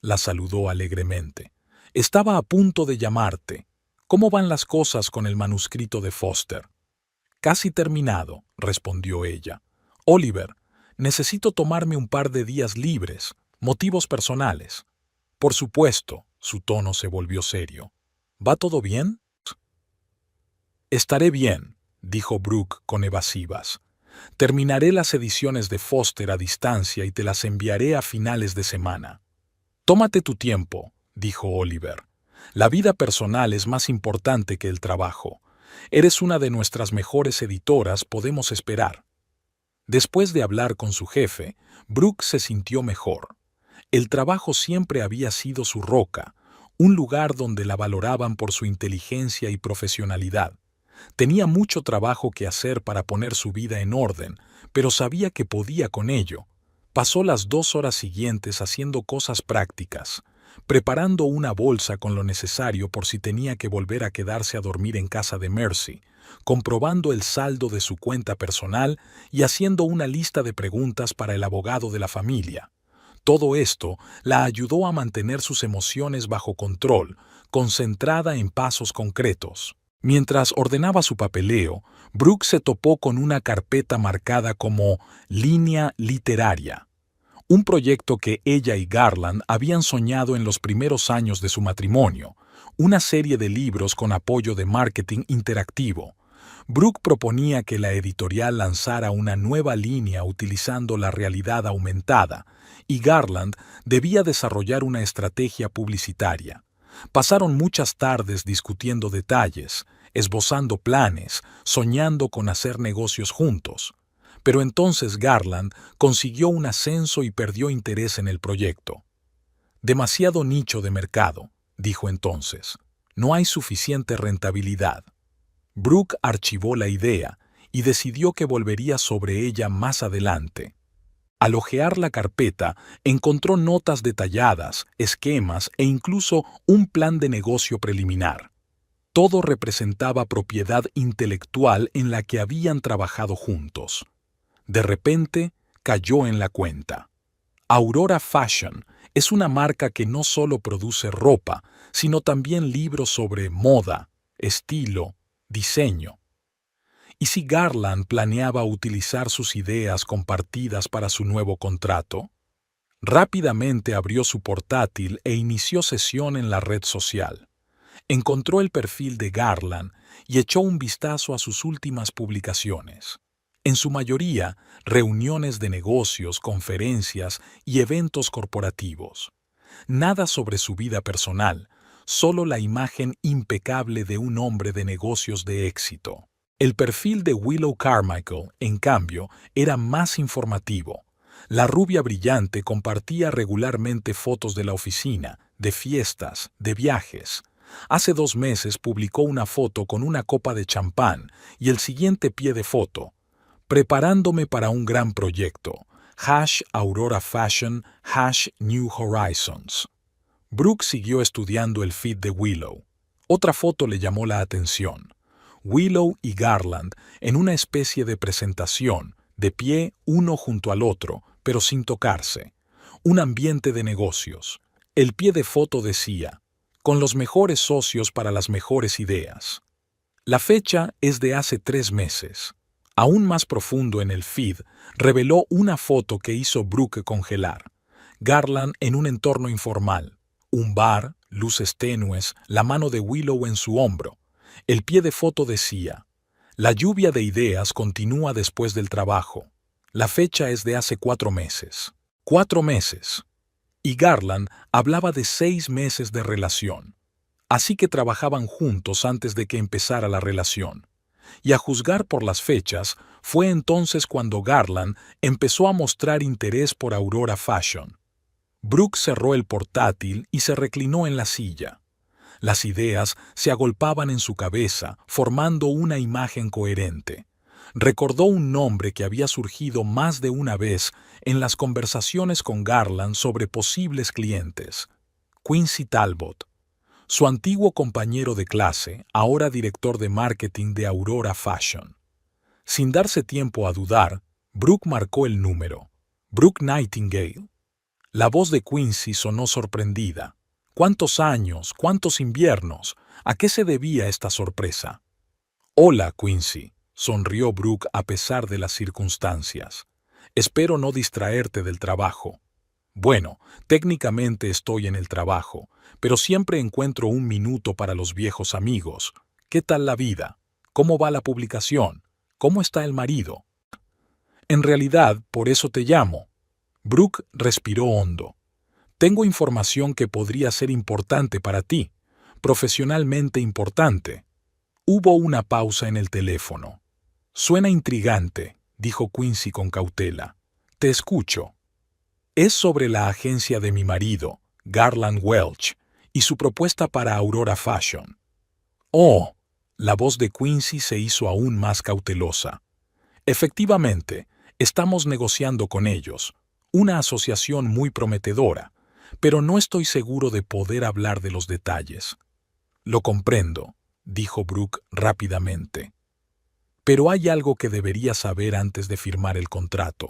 la saludó alegremente. «Estaba a punto de llamarte. ¿Cómo van las cosas con el manuscrito de Foster?» «Casi terminado», respondió ella. «Oliver, necesito tomarme un par de días libres, motivos personales». «Por supuesto», su tono se volvió serio. «¿Va todo bien?» «Estaré bien», dijo Brooke con evasivas. «Terminaré las ediciones de Foster a distancia y te las enviaré a finales de semana». «Tómate tu tiempo», dijo Oliver. «La vida personal es más importante que el trabajo. Eres una de nuestras mejores editoras, podemos esperar». Después de hablar con su jefe, Brooke se sintió mejor. El trabajo siempre había sido su roca, un lugar donde la valoraban por su inteligencia y profesionalidad. Tenía mucho trabajo que hacer para poner su vida en orden, pero sabía que podía con ello. Pasó las 2 horas siguientes haciendo cosas prácticas, preparando una bolsa con lo necesario por si tenía que volver a quedarse a dormir en casa de Mercy, comprobando el saldo de su cuenta personal y haciendo una lista de preguntas para el abogado de la familia. Todo esto la ayudó a mantener sus emociones bajo control, concentrada en pasos concretos. Mientras ordenaba su papeleo, Brooke se topó con una carpeta marcada como «Línea literaria», un proyecto que ella y Garland habían soñado en los primeros años de su matrimonio, una serie de libros con apoyo de marketing interactivo. Brooke proponía que la editorial lanzara una nueva línea utilizando la realidad aumentada, y Garland debía desarrollar una estrategia publicitaria. Pasaron muchas tardes discutiendo detalles, esbozando planes, soñando con hacer negocios juntos. Pero entonces Garland consiguió un ascenso y perdió interés en el proyecto. «Demasiado nicho de mercado», dijo entonces. «No hay suficiente rentabilidad». Brooke archivó la idea y decidió que volvería sobre ella más adelante. Al hojear la carpeta, encontró notas detalladas, esquemas e incluso un plan de negocio preliminar. Todo representaba propiedad intelectual en la que habían trabajado juntos. De repente, cayó en la cuenta. Aurora Fashion es una marca que no solo produce ropa, sino también libros sobre moda, estilo, diseño. ¿Y si Garland planeaba utilizar sus ideas compartidas para su nuevo contrato? Rápidamente abrió su portátil e inició sesión en la red social. Encontró el perfil de Garland y echó un vistazo a sus últimas publicaciones. En su mayoría, reuniones de negocios, conferencias y eventos corporativos. Nada sobre su vida personal, solo la imagen impecable de un hombre de negocios de éxito. El perfil de Willow Carmichael, en cambio, era más informativo. La rubia brillante compartía regularmente fotos de la oficina, de fiestas, de viajes. Hace 2 meses publicó una foto con una copa de champán y el siguiente pie de foto: «Preparándome para un gran proyecto. #Aurora Fashion, #New Horizons». Brooke siguió estudiando el feed de Willow. Otra foto le llamó la atención. Willow y Garland en una especie de presentación, de pie uno junto al otro, pero sin tocarse. Un ambiente de negocios. El pie de foto decía: «Con los mejores socios para las mejores ideas». La fecha es de hace 3 meses. Aún más profundo en el feed, reveló una foto que hizo Brooke congelar. Garland en un entorno informal. Un bar, luces tenues, la mano de Willow en su hombro. El pie de foto decía: «La lluvia de ideas continúa después del trabajo». La fecha es de hace 4 meses. 4 meses. Y Garland hablaba de 6 meses de relación. Así que trabajaban juntos antes de que empezara la relación. Y a juzgar por las fechas, fue entonces cuando Garland empezó a mostrar interés por Aurora Fashion. Brooke cerró el portátil y se reclinó en la silla. Las ideas se agolpaban en su cabeza, formando una imagen coherente. Recordó un nombre que había surgido más de una vez en las conversaciones con Garland sobre posibles clientes: Quincy Talbot, su antiguo compañero de clase, ahora director de marketing de Aurora Fashion. Sin darse tiempo a dudar, Brooke marcó el número. Brooke Nightingale. La voz de Quincy sonó sorprendida. ¿Cuántos años? ¿Cuántos inviernos? ¿A qué se debía esta sorpresa? Hola, Quincy, sonrió Brooke a pesar de las circunstancias. Espero no distraerte del trabajo. Bueno, técnicamente estoy en el trabajo, pero siempre encuentro un minuto para los viejos amigos. ¿Qué tal la vida? ¿Cómo va la publicación? ¿Cómo está el marido? En realidad, por eso te llamo. Brooke respiró hondo. Tengo información que podría ser importante para ti, profesionalmente importante. Hubo una pausa en el teléfono. Suena intrigante, dijo Quincy con cautela. Te escucho. Es sobre la agencia de mi marido, Garland Welch, y su propuesta para Aurora Fashion. Oh, la voz de Quincy se hizo aún más cautelosa. Efectivamente, estamos negociando con ellos, una asociación muy prometedora, pero no estoy seguro de poder hablar de los detalles. Lo comprendo, dijo Brooke rápidamente. Pero hay algo que deberías saber antes de firmar el contrato.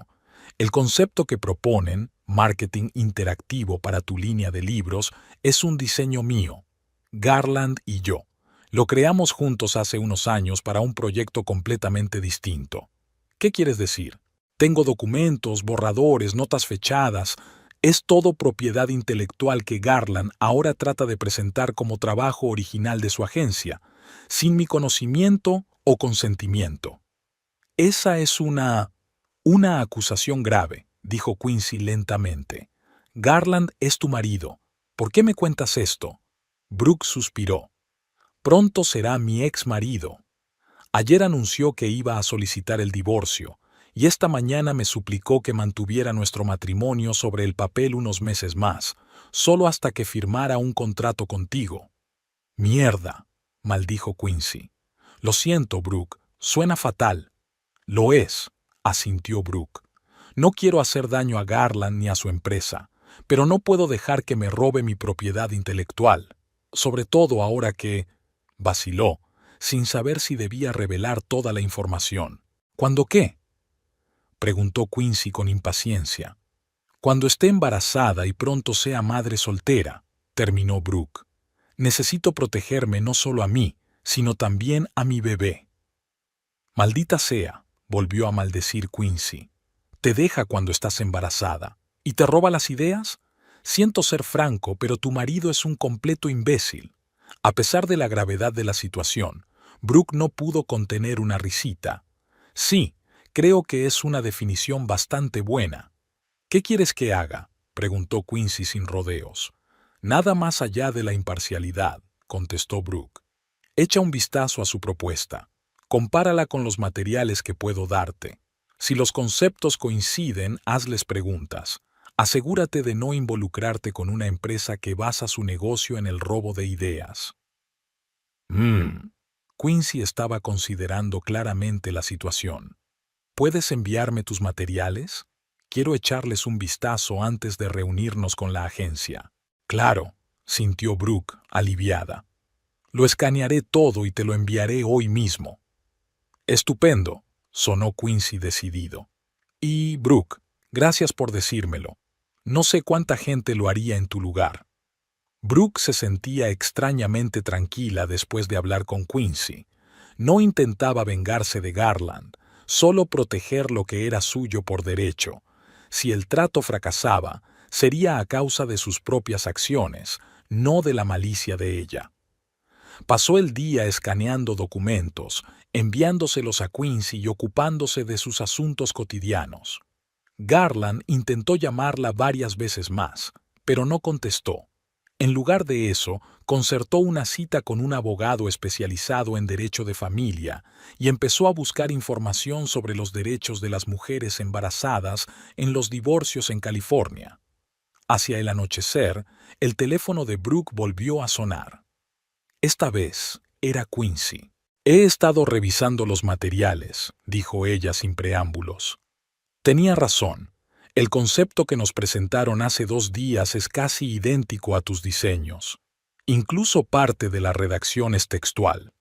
El concepto que proponen, marketing interactivo para tu línea de libros, es un diseño mío, Garland y yo. Lo creamos juntos hace unos años para un proyecto completamente distinto. ¿Qué quieres decir? Tengo documentos, borradores, notas fechadas. Es todo propiedad intelectual que Garland ahora trata de presentar como trabajo original de su agencia, sin mi conocimiento o consentimiento. Esa es una acusación grave, dijo Quincy lentamente. Garland es tu marido. ¿Por qué me cuentas esto? Brooke suspiró. Pronto será mi ex marido. Ayer anunció que iba a solicitar el divorcio, y esta mañana me suplicó que mantuviera nuestro matrimonio sobre el papel unos meses más, solo hasta que firmara un contrato contigo. Mierda, maldijo Quincy. Lo siento, Brooke, suena fatal. Lo es, asintió Brooke. No quiero hacer daño a Garland ni a su empresa, pero no puedo dejar que me robe mi propiedad intelectual, sobre todo ahora que... vaciló, sin saber si debía revelar toda la información. ¿Cuándo qué? Preguntó Quincy con impaciencia. Cuando esté embarazada y pronto sea madre soltera, terminó Brooke. Necesito protegerme no solo a mí, sino también a mi bebé. Maldita sea, volvió a maldecir Quincy. ¿Te deja cuando estás embarazada? ¿Y te roba las ideas? Siento ser franco, pero tu marido es un completo imbécil. A pesar de la gravedad de la situación, Brooke no pudo contener una risita. Sí, creo que es una definición bastante buena. ¿Qué quieres que haga?, preguntó Quincy sin rodeos. Nada más allá de la imparcialidad, contestó Brooke. Echa un vistazo a su propuesta. Compárala con los materiales que puedo darte. Si los conceptos coinciden, hazles preguntas. Asegúrate de no involucrarte con una empresa que basa su negocio en el robo de ideas. Quincy estaba considerando claramente la situación. ¿Puedes enviarme tus materiales? Quiero echarles un vistazo antes de reunirnos con la agencia. Claro, sintió Brooke, aliviada. Lo escanearé todo y te lo enviaré hoy mismo. Estupendo, sonó Quincy decidido. Y, Brooke, gracias por decírmelo. No sé cuánta gente lo haría en tu lugar. Brooke se sentía extrañamente tranquila después de hablar con Quincy. No intentaba vengarse de Garland, solo proteger lo que era suyo por derecho. Si el trato fracasaba, sería a causa de sus propias acciones, no de la malicia de ella. Pasó el día escaneando documentos, enviándoselos a Quincy y ocupándose de sus asuntos cotidianos. Garland intentó llamarla varias veces más, pero no contestó. En lugar de eso, concertó una cita con un abogado especializado en derecho de familia y empezó a buscar información sobre los derechos de las mujeres embarazadas en los divorcios en California. Hacia el anochecer, el teléfono de Brooke volvió a sonar. Esta vez era Quincy. He estado revisando los materiales, dijo ella sin preámbulos. Tenía razón. El concepto que nos presentaron hace 2 días es casi idéntico a tus diseños. Incluso parte de la redacción es textual.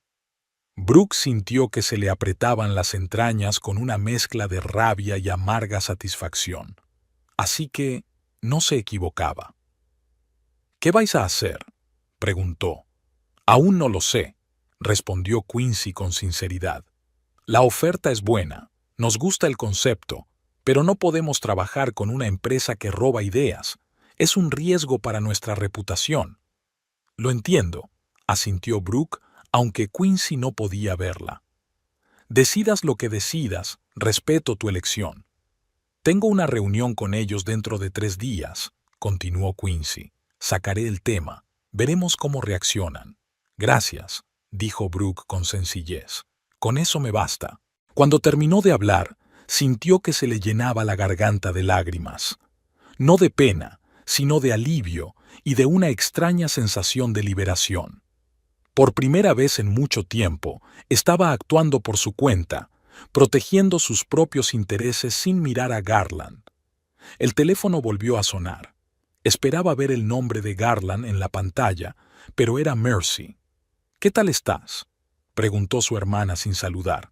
Brooke sintió que se le apretaban las entrañas con una mezcla de rabia y amarga satisfacción. Así que no se equivocaba. ¿Qué vais a hacer?, preguntó. Aún no lo sé, respondió Quincy con sinceridad. La oferta es buena, nos gusta el concepto, pero no podemos trabajar con una empresa que roba ideas. Es un riesgo para nuestra reputación. Lo entiendo, asintió Brooke, aunque Quincy no podía verla. Decidas lo que decidas, respeto tu elección. Tengo una reunión con ellos dentro de 3 días, continuó Quincy. Sacaré el tema. Veremos cómo reaccionan. Gracias, dijo Brooke con sencillez. Con eso me basta. Cuando terminó de hablar, sintió que se le llenaba la garganta de lágrimas. No de pena, sino de alivio y de una extraña sensación de liberación. Por primera vez en mucho tiempo, estaba actuando por su cuenta, protegiendo sus propios intereses sin mirar a Garland. El teléfono volvió a sonar. Esperaba ver el nombre de Garland en la pantalla, pero era Mercy. «¿Qué tal estás?», preguntó su hermana sin saludar.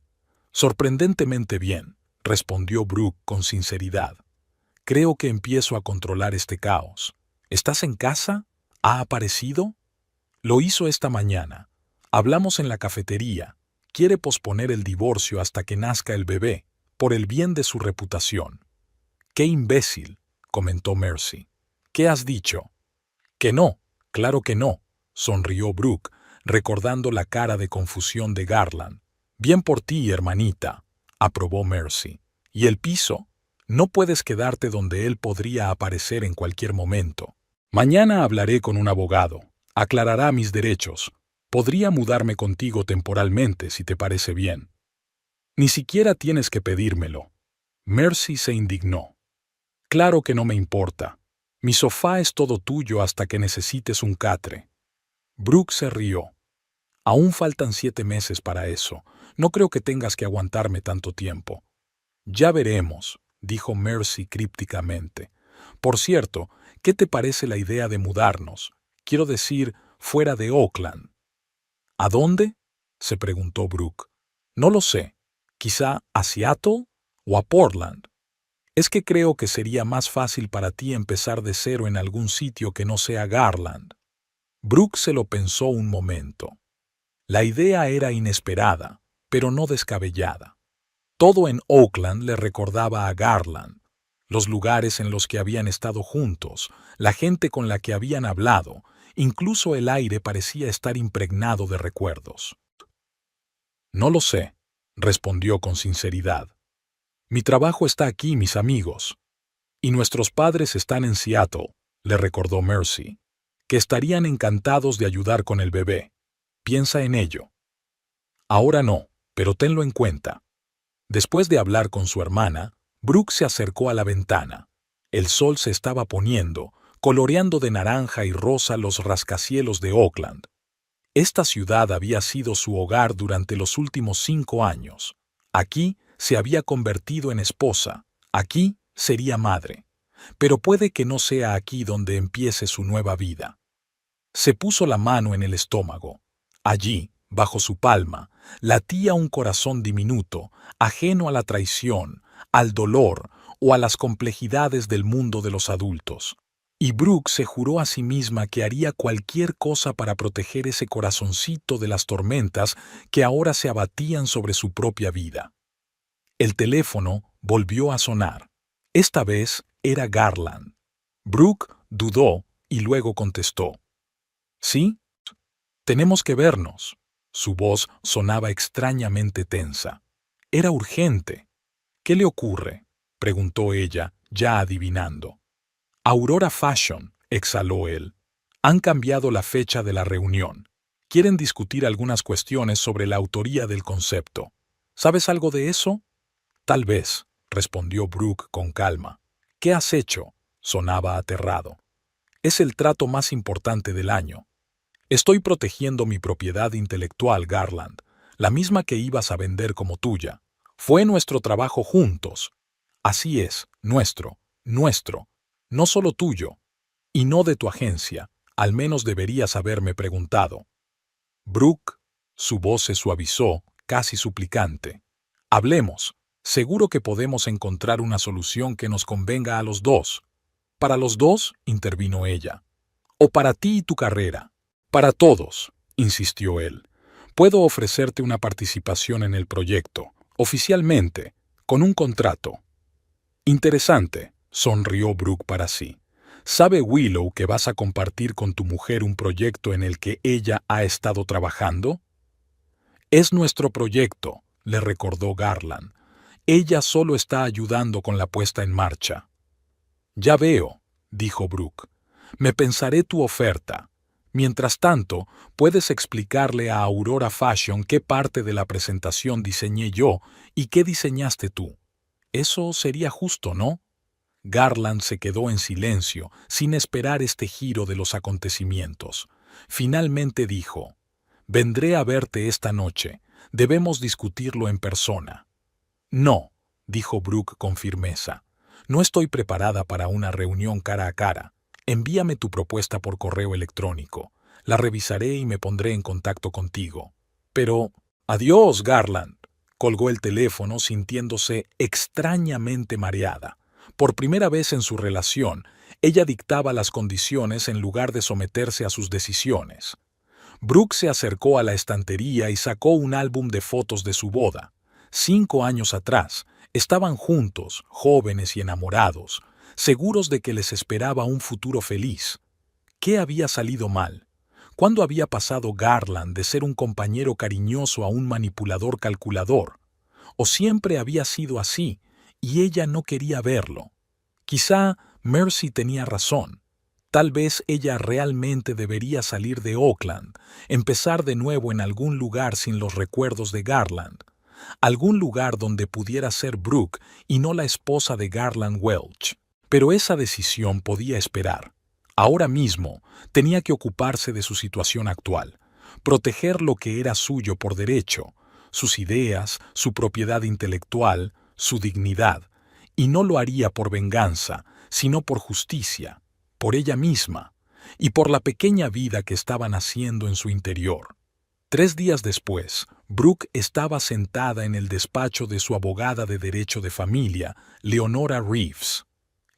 «Sorprendentemente bien», respondió Brooke con sinceridad. «Creo que empiezo a controlar este caos. ¿Estás en casa? ¿Ha aparecido?» «Lo hizo esta mañana. Hablamos en la cafetería. Quiere posponer el divorcio hasta que nazca el bebé, por el bien de su reputación». «¡Qué imbécil!», comentó Mercy. «¿Qué has dicho?» «Que no, claro que no», sonrió Brooke, recordando la cara de confusión de Garland. «Bien por ti, hermanita», aprobó Mercy. «¿Y el piso? No puedes quedarte donde él podría aparecer en cualquier momento. Mañana hablaré con un abogado. Aclarará mis derechos. Podría mudarme contigo temporalmente, si te parece bien». «Ni siquiera tienes que pedírmelo». Mercy se indignó. «Claro que no me importa. Mi sofá es todo tuyo hasta que necesites un catre». Brooke se rió. «Aún faltan 7 meses para eso. No creo que tengas que aguantarme tanto tiempo». «Ya veremos», dijo Mercy crípticamente. «Por cierto, ¿qué te parece la idea de mudarnos? Quiero decir, fuera de Oakland». «¿A dónde?», se preguntó Brooke. «No lo sé. Quizá a Seattle o a Portland. Es que creo que sería más fácil para ti empezar de cero en algún sitio que no sea Garland». Brooke se lo pensó un momento. La idea era inesperada, pero no descabellada. Todo en Oakland le recordaba a Garland. Los lugares en los que habían estado juntos, la gente con la que habían hablado, incluso el aire parecía estar impregnado de recuerdos. «No lo sé», respondió con sinceridad. «Mi trabajo está aquí, mis amigos. Y nuestros padres están en Seattle», le recordó Mercy, «que estarían encantados de ayudar con el bebé. Piensa en ello». «Ahora no, pero tenlo en cuenta». Después de hablar con su hermana, Brooke se acercó a la ventana. El sol se estaba poniendo, coloreando de naranja y rosa los rascacielos de Oakland. Esta ciudad había sido su hogar durante los últimos 5 años. Aquí se había convertido en esposa, aquí sería madre. Pero puede que no sea aquí donde empiece su nueva vida. Se puso la mano en el estómago. Allí, bajo su palma, latía un corazón diminuto, ajeno a la traición, al dolor o a las complejidades del mundo de los adultos. Y Brooke se juró a sí misma que haría cualquier cosa para proteger ese corazoncito de las tormentas que ahora se abatían sobre su propia vida. El teléfono volvió a sonar. Esta vez era Garland. Brooke dudó y luego contestó. «¿Sí? Tenemos que vernos». Su voz sonaba extrañamente tensa. Era urgente. «¿Qué le ocurre?», preguntó ella, ya adivinando. «Aurora Fashion», exhaló él. «Han cambiado la fecha de la reunión. Quieren discutir algunas cuestiones sobre la autoría del concepto. ¿Sabes algo de eso?». «Tal vez», respondió Brooke con calma. «¿Qué has hecho?», sonaba aterrado. «Es el trato más importante del año». «Estoy protegiendo mi propiedad intelectual, Garland. la misma que ibas a vender como tuya. Fue nuestro trabajo juntos. Así es, nuestro, no solo tuyo, y no de tu agencia. Al menos deberías haberme preguntado. Brooke, su voz se suavizó, casi suplicante. Hablemos. Seguro que podemos encontrar una solución que nos convenga a los dos. ¿Para los dos?, intervino ella. ¿O para ti y tu carrera? Para todos, insistió él. Puedo ofrecerte una participación en el proyecto, oficialmente, con un contrato. Interesante, sonrió Brooke para sí. ¿Sabe Willow que vas a compartir con tu mujer un proyecto en el que ella ha estado trabajando? Es nuestro proyecto, le recordó Garland. Ella solo está ayudando con la puesta en marcha. Ya veo, dijo Brooke. Me pensaré tu oferta. Mientras tanto, puedes explicarle a Aurora Fashion qué parte de la presentación diseñé yo y qué diseñaste tú. Eso sería justo, ¿no? Garland se quedó en silencio, sin esperar este giro de los acontecimientos. Finalmente dijo: «Vendré a verte esta noche. Debemos discutirlo en persona». «No», dijo Brooke con firmeza. «No estoy preparada para una reunión cara a cara. Envíame tu propuesta por correo electrónico. La revisaré y me pondré en contacto contigo». «Pero...» «Adiós, Garland», colgó el teléfono sintiéndose extrañamente mareada. Por primera vez en su relación, ella dictaba las condiciones en lugar de someterse a sus decisiones. Brooke se acercó a la estantería y sacó un álbum de fotos de su boda. 5 años atrás, estaban juntos, jóvenes y enamorados, seguros de que les esperaba un futuro feliz. ¿Qué había salido mal? ¿Cuándo había pasado Garland de ser un compañero cariñoso a un manipulador calculador? ¿O siempre había sido así y ella no quería verlo? Quizá Mercy tenía razón. Tal vez ella realmente debería salir de Oakland, empezar de nuevo en algún lugar sin los recuerdos de Garland. Algún lugar donde pudiera ser Brooke y no la esposa de Garland Welch. Pero esa decisión podía esperar. Ahora mismo tenía que ocuparse de su situación actual, proteger lo que era suyo por derecho, sus ideas, su propiedad intelectual, su dignidad, y no lo haría por venganza, sino por justicia, por ella misma, y por la pequeña vida que estaba naciendo en su interior. 3 días después, Brooke estaba sentada en el despacho de su abogada de derecho de familia, Leonora Reeves.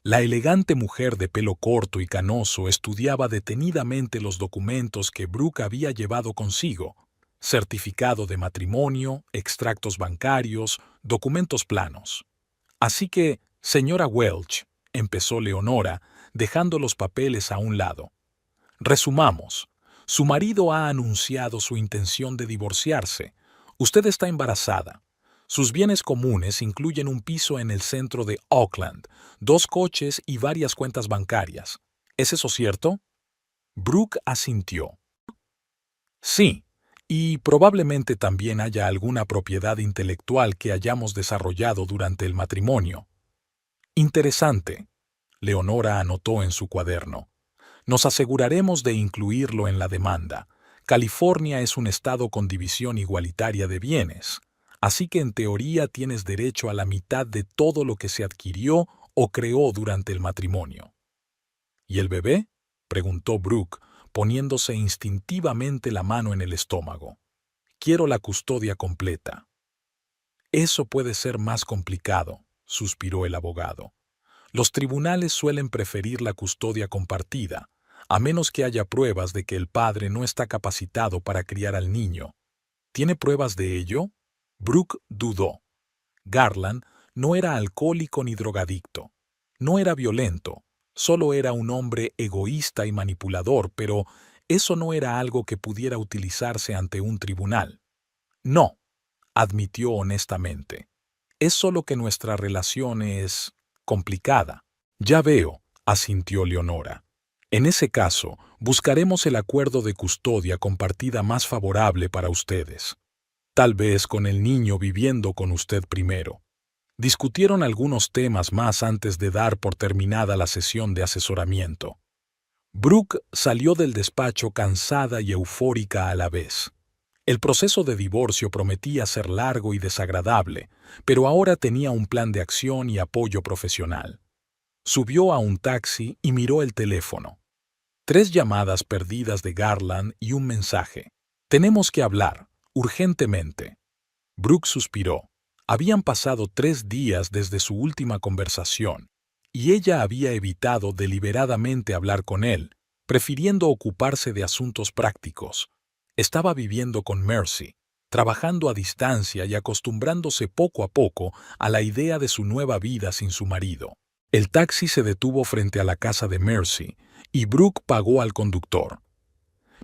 La elegante mujer de pelo corto y canoso estudiaba detenidamente los documentos que Brooke había llevado consigo: certificado de matrimonio, extractos bancarios, documentos planos. «Así que, señora Welch», empezó Leonora, dejando los papeles a un lado. «Resumamos. Su marido ha anunciado su intención de divorciarse. Usted está embarazada. Sus bienes comunes incluyen un piso en el centro de Oakland, 2 coches y varias cuentas bancarias. ¿Es eso cierto?» Brooke asintió. «Sí, y probablemente también haya alguna propiedad intelectual que hayamos desarrollado durante el matrimonio». «Interesante», Leonora anotó en su cuaderno. «Nos aseguraremos de incluirlo en la demanda. California es un estado con división igualitaria de bienes, así que en teoría tienes derecho a la mitad de todo lo que se adquirió o creó durante el matrimonio». «¿Y el bebé?», preguntó Brooke, poniéndose instintivamente la mano en el estómago. «Quiero la custodia completa». «Eso puede ser más complicado», suspiró el abogado. «Los tribunales suelen preferir la custodia compartida, a menos que haya pruebas de que el padre no está capacitado para criar al niño». «¿Tiene pruebas de ello?». Brooke dudó. Garland no era alcohólico ni drogadicto. No era violento. Solo era un hombre egoísta y manipulador, pero eso no era algo que pudiera utilizarse ante un tribunal. «No», admitió honestamente. «Es solo que nuestra relación es complicada». «Ya veo», asintió Leonora. «En ese caso, buscaremos el acuerdo de custodia compartida más favorable para ustedes. Tal vez con el niño viviendo con usted primero». Discutieron algunos temas más antes de dar por terminada la sesión de asesoramiento. Brooke salió del despacho cansada y eufórica a la vez. El proceso de divorcio prometía ser largo y desagradable, pero ahora tenía un plan de acción y apoyo profesional. Subió a un taxi y miró el teléfono. 3 llamadas perdidas de Garland y un mensaje. Tenemos que hablar, urgentemente. Brooke suspiró. Habían pasado 3 días desde su última conversación, y ella había evitado deliberadamente hablar con él, prefiriendo ocuparse de asuntos prácticos. Estaba viviendo con Mercy, trabajando a distancia y acostumbrándose poco a poco a la idea de su nueva vida sin su marido. El taxi se detuvo frente a la casa de Mercy, y Brooke pagó al conductor.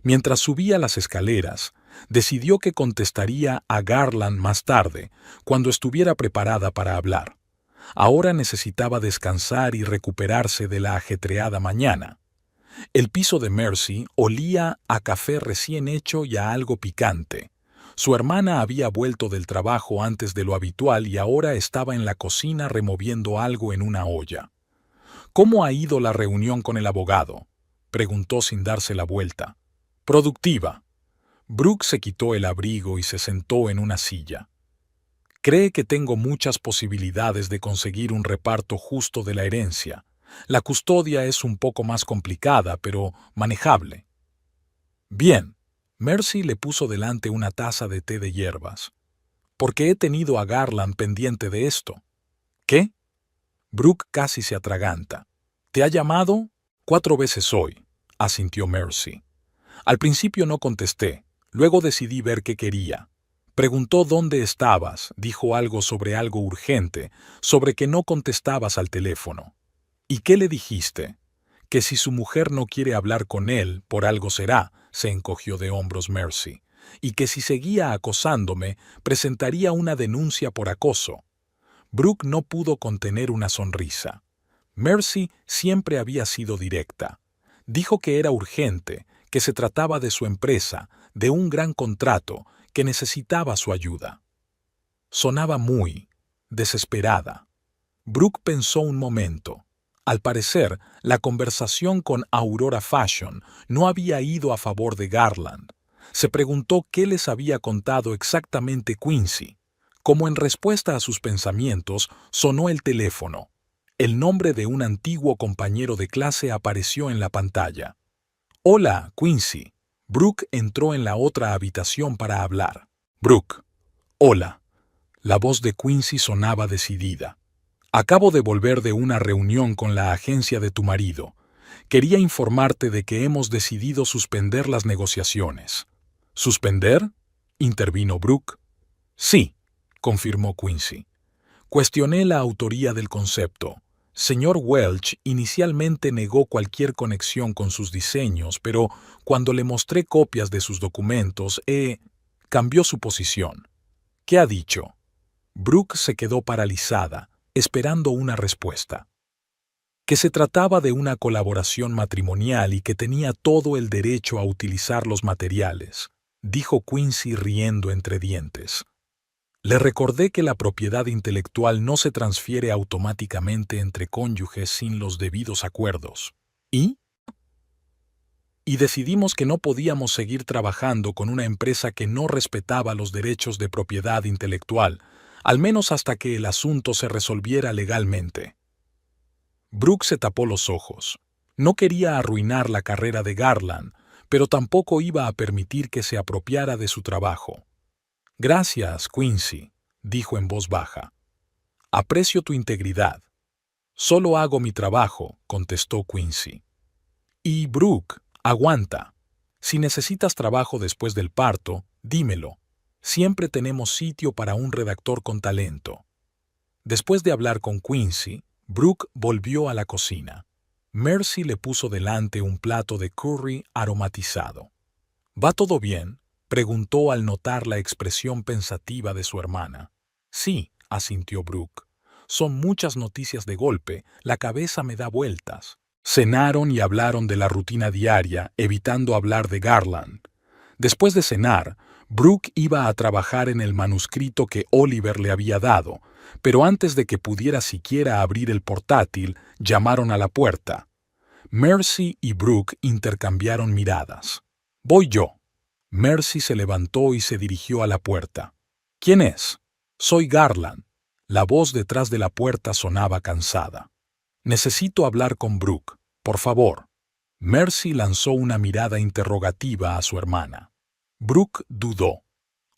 Mientras subía las escaleras, decidió que contestaría a Garland más tarde, cuando estuviera preparada para hablar. Ahora necesitaba descansar y recuperarse de la ajetreada mañana. El piso de Mercy olía a café recién hecho y a algo picante. Su hermana había vuelto del trabajo antes de lo habitual y ahora estaba en la cocina removiendo algo en una olla. «¿Cómo ha ido la reunión con el abogado?», preguntó sin darse la vuelta. «Productiva». Brooke se quitó el abrigo y se sentó en una silla. «Cree que tengo muchas posibilidades de conseguir un reparto justo de la herencia. La custodia es un poco más complicada, pero manejable». «Bien». Mercy le puso delante una taza de té de hierbas. «Porque he tenido a Garland pendiente de esto». «¿Qué?». Brooke casi se atraganta. «¿Te ha llamado?». «4 veces hoy», asintió Mercy. «Al principio no contesté, luego decidí ver qué quería. Preguntó dónde estabas, dijo algo sobre algo urgente, sobre que no contestabas al teléfono». «¿Y qué le dijiste?». «Que si su mujer no quiere hablar con él, por algo será», se encogió de hombros Mercy, «y que si seguía acosándome, presentaría una denuncia por acoso». Brooke no pudo contener una sonrisa. Mercy siempre había sido directa. Dijo que era urgente, que se trataba de su empresa, de un gran contrato, que necesitaba su ayuda. Sonaba muy desesperada. Brooke pensó un momento. Al parecer, la conversación con Aurora Fashion no había ido a favor de Garland. Se preguntó qué les había contado exactamente Quincy. Como en respuesta a sus pensamientos, sonó el teléfono. El nombre de un antiguo compañero de clase apareció en la pantalla. «Hola, Quincy». Brooke entró en la otra habitación para hablar. «Brooke». «Hola». La voz de Quincy sonaba decidida. «Acabo de volver de una reunión con la agencia de tu marido. Quería informarte de que hemos decidido suspender las negociaciones». «¿Suspender?», intervino Brooke. «Sí», confirmó Quincy. «Cuestioné la autoría del concepto. Señor Welch inicialmente negó cualquier conexión con sus diseños, pero cuando le mostré copias de sus documentos, cambió su posición». «¿Qué ha dicho?». Brooke se quedó paralizada, esperando una respuesta. Que se trataba de una colaboración matrimonial y que tenía todo el derecho a utilizar los materiales, dijo Quincy riendo entre dientes. Le recordé que la propiedad intelectual no se transfiere automáticamente entre cónyuges sin los debidos acuerdos. ¿Y? Y decidimos que no podíamos seguir trabajando con una empresa que no respetaba los derechos de propiedad intelectual, al menos hasta que el asunto se resolviera legalmente. Brooke se tapó los ojos. No quería arruinar la carrera de Garland, pero tampoco iba a permitir que se apropiara de su trabajo. «Gracias, Quincy», dijo en voz baja. «Aprecio tu integridad». «Solo hago mi trabajo», contestó Quincy. «Y, Brooke, aguanta. Si necesitas trabajo después del parto, dímelo. Siempre tenemos sitio para un redactor con talento». Después de hablar con Quincy, Brooke volvió a la cocina. Mercy le puso delante un plato de curry aromatizado. «¿Va todo bien?», preguntó al notar la expresión pensativa de su hermana. «Sí», asintió Brooke. «Son muchas noticias de golpe, la cabeza me da vueltas». Cenaron y hablaron de la rutina diaria, evitando hablar de Garland. Después de cenar, Brooke iba a trabajar en el manuscrito que Oliver le había dado, pero antes de que pudiera siquiera abrir el portátil, llamaron a la puerta. Mercy y Brooke intercambiaron miradas. «Voy yo». Mercy se levantó y se dirigió a la puerta. ¿Quién es? Soy Garland. La voz detrás de la puerta sonaba cansada. Necesito hablar con Brooke, por favor. Mercy lanzó una mirada interrogativa a su hermana. Brooke dudó.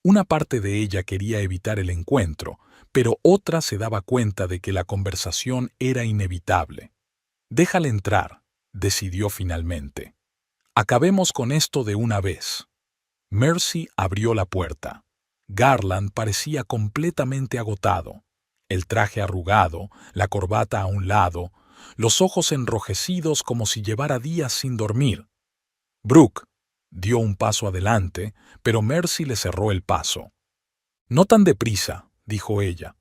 Una parte de ella quería evitar el encuentro, pero otra se daba cuenta de que la conversación era inevitable. Déjale entrar, decidió finalmente. Acabemos con esto de una vez. Mercy abrió la puerta. Garland parecía completamente agotado. El traje arrugado, la corbata a un lado, los ojos enrojecidos como si llevara días sin dormir. Brooke dio un paso adelante, pero Mercy le cerró el paso. No tan deprisa, dijo ella.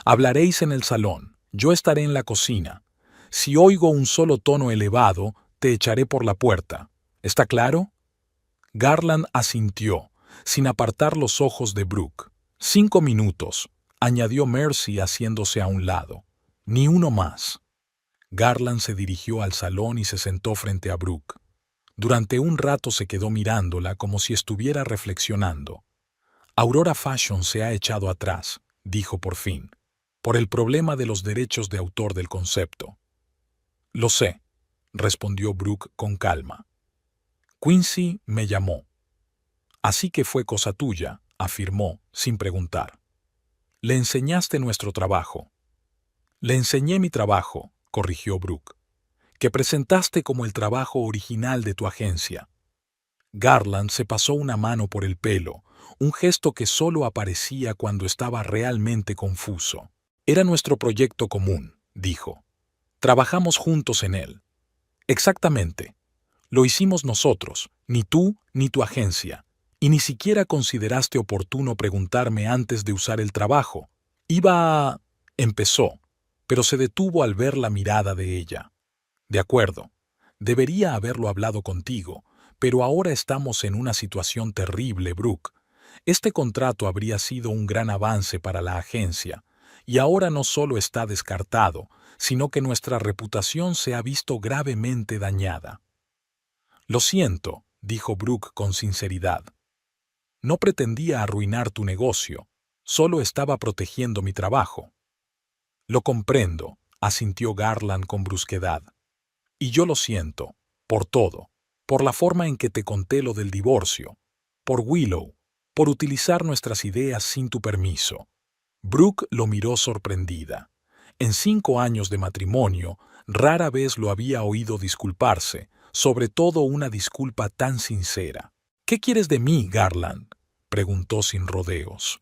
Hablaréis en el salón, yo estaré en la cocina. Si oigo un solo tono elevado, te echaré por la puerta. ¿Está claro? Garland asintió, sin apartar los ojos de Brooke. 5 minutos, añadió Mercy haciéndose a un lado. Ni uno más. Garland se dirigió al salón y se sentó frente a Brooke. Durante un rato se quedó mirándola como si estuviera reflexionando. Aurora Fashion se ha echado atrás, dijo por fin, por el problema de los derechos de autor del concepto. Lo sé, respondió Brooke con calma. Quincy me llamó. Así que fue cosa tuya, afirmó, sin preguntar. Le enseñaste nuestro trabajo. Le enseñé mi trabajo, corrigió Brooke, que presentaste como el trabajo original de tu agencia. Garland se pasó una mano por el pelo, un gesto que solo aparecía cuando estaba realmente confuso. Era nuestro proyecto común, dijo. Trabajamos juntos en él. Exactamente. Lo hicimos nosotros, ni tú ni tu agencia, y ni siquiera consideraste oportuno preguntarme antes de usar el trabajo. Iba a... empezó, pero se detuvo al ver la mirada de ella. De acuerdo, debería haberlo hablado contigo, pero ahora estamos en una situación terrible, Brooke. Este contrato habría sido un gran avance para la agencia, y ahora no solo está descartado, sino que nuestra reputación se ha visto gravemente dañada. Lo siento, dijo Brooke con sinceridad. No pretendía arruinar tu negocio, solo estaba protegiendo mi trabajo. Lo comprendo, asintió Garland con brusquedad. Y yo lo siento, por todo, por la forma en que te conté lo del divorcio, por Willow, por utilizar nuestras ideas sin tu permiso. Brooke lo miró sorprendida. En 5 años de matrimonio, rara vez lo había oído disculparse, sobre todo una disculpa tan sincera. ¿Qué quieres de mí, Garland?, preguntó sin rodeos.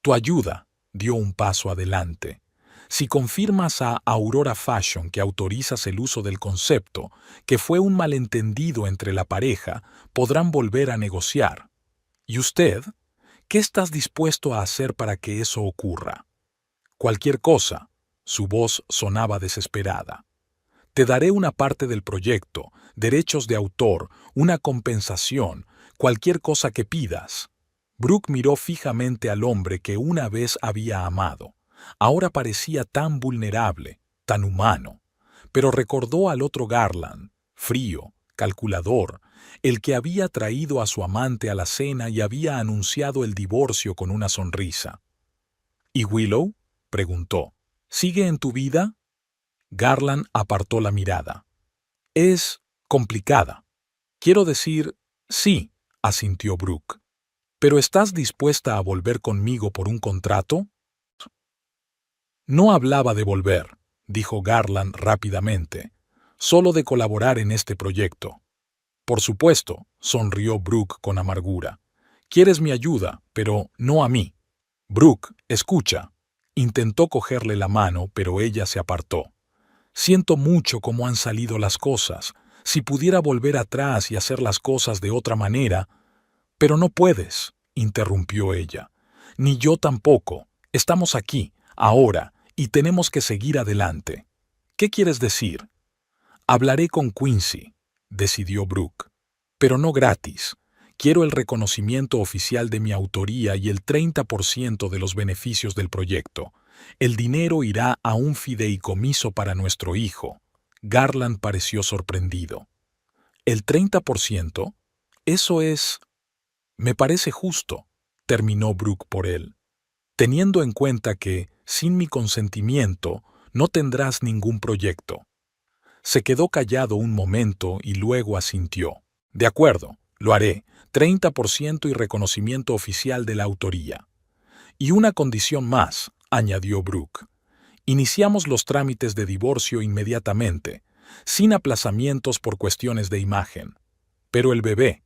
Tu ayuda, dio un paso adelante. Si confirmas a Aurora Fashion que autorizas el uso del concepto, que fue un malentendido entre la pareja, podrán volver a negociar. ¿Y usted? ¿Qué estás dispuesto a hacer para que eso ocurra? Cualquier cosa. Su voz sonaba desesperada. Te daré una parte del proyecto, derechos de autor, una compensación, cualquier cosa que pidas. Brooke miró fijamente al hombre que una vez había amado. Ahora parecía tan vulnerable, tan humano. Pero recordó al otro Garland, frío, calculador, el que había traído a su amante a la cena y había anunciado el divorcio con una sonrisa. ¿Y Willow?, preguntó. ¿Sigue en tu vida? Garland apartó la mirada. Es complicada. Quiero decir, sí, asintió Brooke. ¿Pero estás dispuesta a volver conmigo por un contrato? No hablaba de volver, dijo Garland rápidamente, solo de colaborar en este proyecto. Por supuesto, sonrió Brooke con amargura. Quieres mi ayuda, pero no a mí. Brooke, escucha. Intentó cogerle la mano, pero ella se apartó. Siento mucho cómo han salido las cosas. Si pudiera volver atrás y hacer las cosas de otra manera... Pero no puedes, interrumpió ella. Ni yo tampoco. Estamos aquí, ahora, y tenemos que seguir adelante. ¿Qué quieres decir? Hablaré con Quincy, decidió Brooke. Pero no gratis. Quiero el reconocimiento oficial de mi autoría y el 30% de los beneficios del proyecto. El dinero irá a un fideicomiso para nuestro hijo. Garland pareció sorprendido. ¿El 30%? Eso es... Me parece justo, terminó Brooke por él, teniendo en cuenta que, sin mi consentimiento, no tendrás ningún proyecto. Se quedó callado un momento y luego asintió. De acuerdo, lo haré, 30% y reconocimiento oficial de la autoría. Y una condición más, añadió Brooke. Iniciamos los trámites de divorcio inmediatamente, sin aplazamientos por cuestiones de imagen. Pero el bebé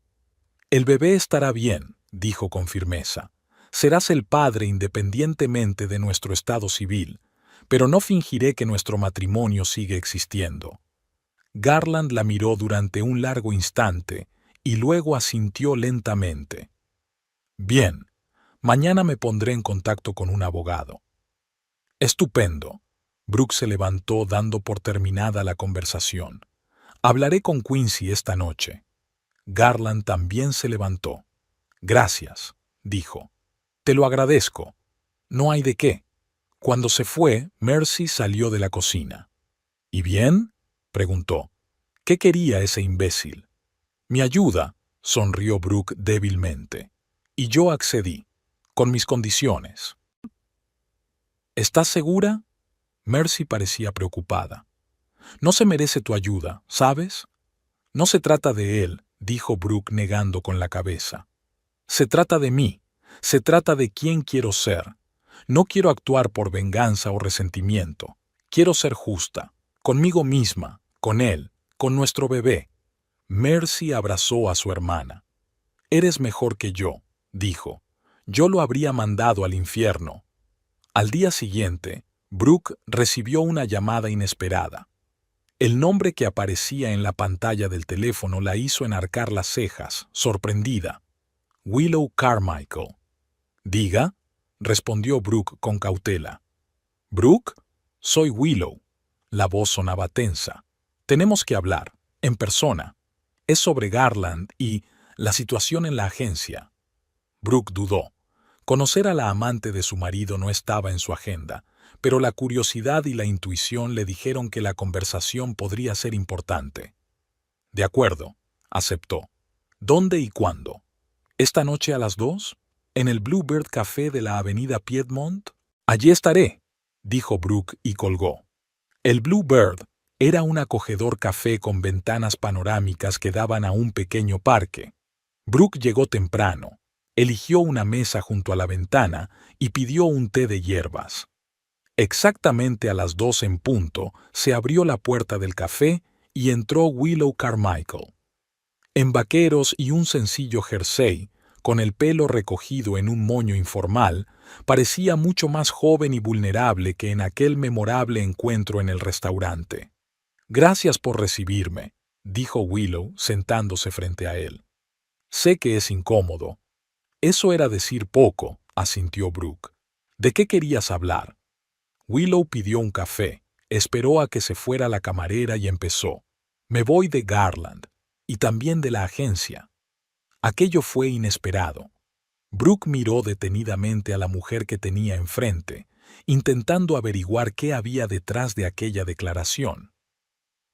estará bien, dijo con firmeza. Serás el padre independientemente de nuestro estado civil, pero no fingiré que nuestro matrimonio sigue existiendo. Garland la miró durante un largo instante y luego asintió lentamente. Bien, mañana me pondré en contacto con un abogado. Estupendo. Brooke se levantó dando por terminada la conversación. Hablaré con Quincy esta noche. Garland también se levantó. Gracias, dijo. Te lo agradezco. No hay de qué. Cuando se fue, Mercy salió de la cocina. ¿Y bien?, preguntó. ¿Qué quería ese imbécil? Mi ayuda, sonrió Brooke débilmente. Y yo accedí, con mis condiciones. ¿Estás segura? Mercy parecía preocupada. No se merece tu ayuda, ¿sabes? No se trata de él, dijo Brooke negando con la cabeza. Se trata de mí. Se trata de quién quiero ser. No quiero actuar por venganza o resentimiento. Quiero ser justa, conmigo misma, con él, con nuestro bebé. Mercy abrazó a su hermana. Eres mejor que yo, dijo. Yo lo habría mandado al infierno. Al día siguiente, Brooke recibió una llamada inesperada. El nombre que aparecía en la pantalla del teléfono la hizo enarcar las cejas, sorprendida. Willow Carmichael. Diga, respondió Brooke con cautela. Brooke, soy Willow. La voz sonaba tensa. Tenemos que hablar, en persona. Es sobre Garland y la situación en la agencia. Brooke dudó. Conocer a la amante de su marido no estaba en su agenda, pero la curiosidad y la intuición le dijeron que la conversación podría ser importante. De acuerdo, aceptó. ¿Dónde y cuándo? ¿Esta noche a las 2? ¿En el Bluebird Café de la avenida Piedmont? Allí estaré, dijo Brooke y colgó. El Bluebird era un acogedor café con ventanas panorámicas que daban a un pequeño parque. Brooke llegó temprano, eligió una mesa junto a la ventana y pidió un té de hierbas. Exactamente a las 2 en punto se abrió la puerta del café y entró Willow Carmichael. En vaqueros y un sencillo jersey, con el pelo recogido en un moño informal, parecía mucho más joven y vulnerable que en aquel memorable encuentro en el restaurante. Gracias por recibirme, dijo Willow sentándose frente a él. Sé que es incómodo. Eso era decir poco, asintió Brooke. ¿De qué querías hablar? Willow pidió un café, esperó a que se fuera la camarera y empezó. Me voy de Garland, y también de la agencia. Aquello fue inesperado. Brooke miró detenidamente a la mujer que tenía enfrente, intentando averiguar qué había detrás de aquella declaración.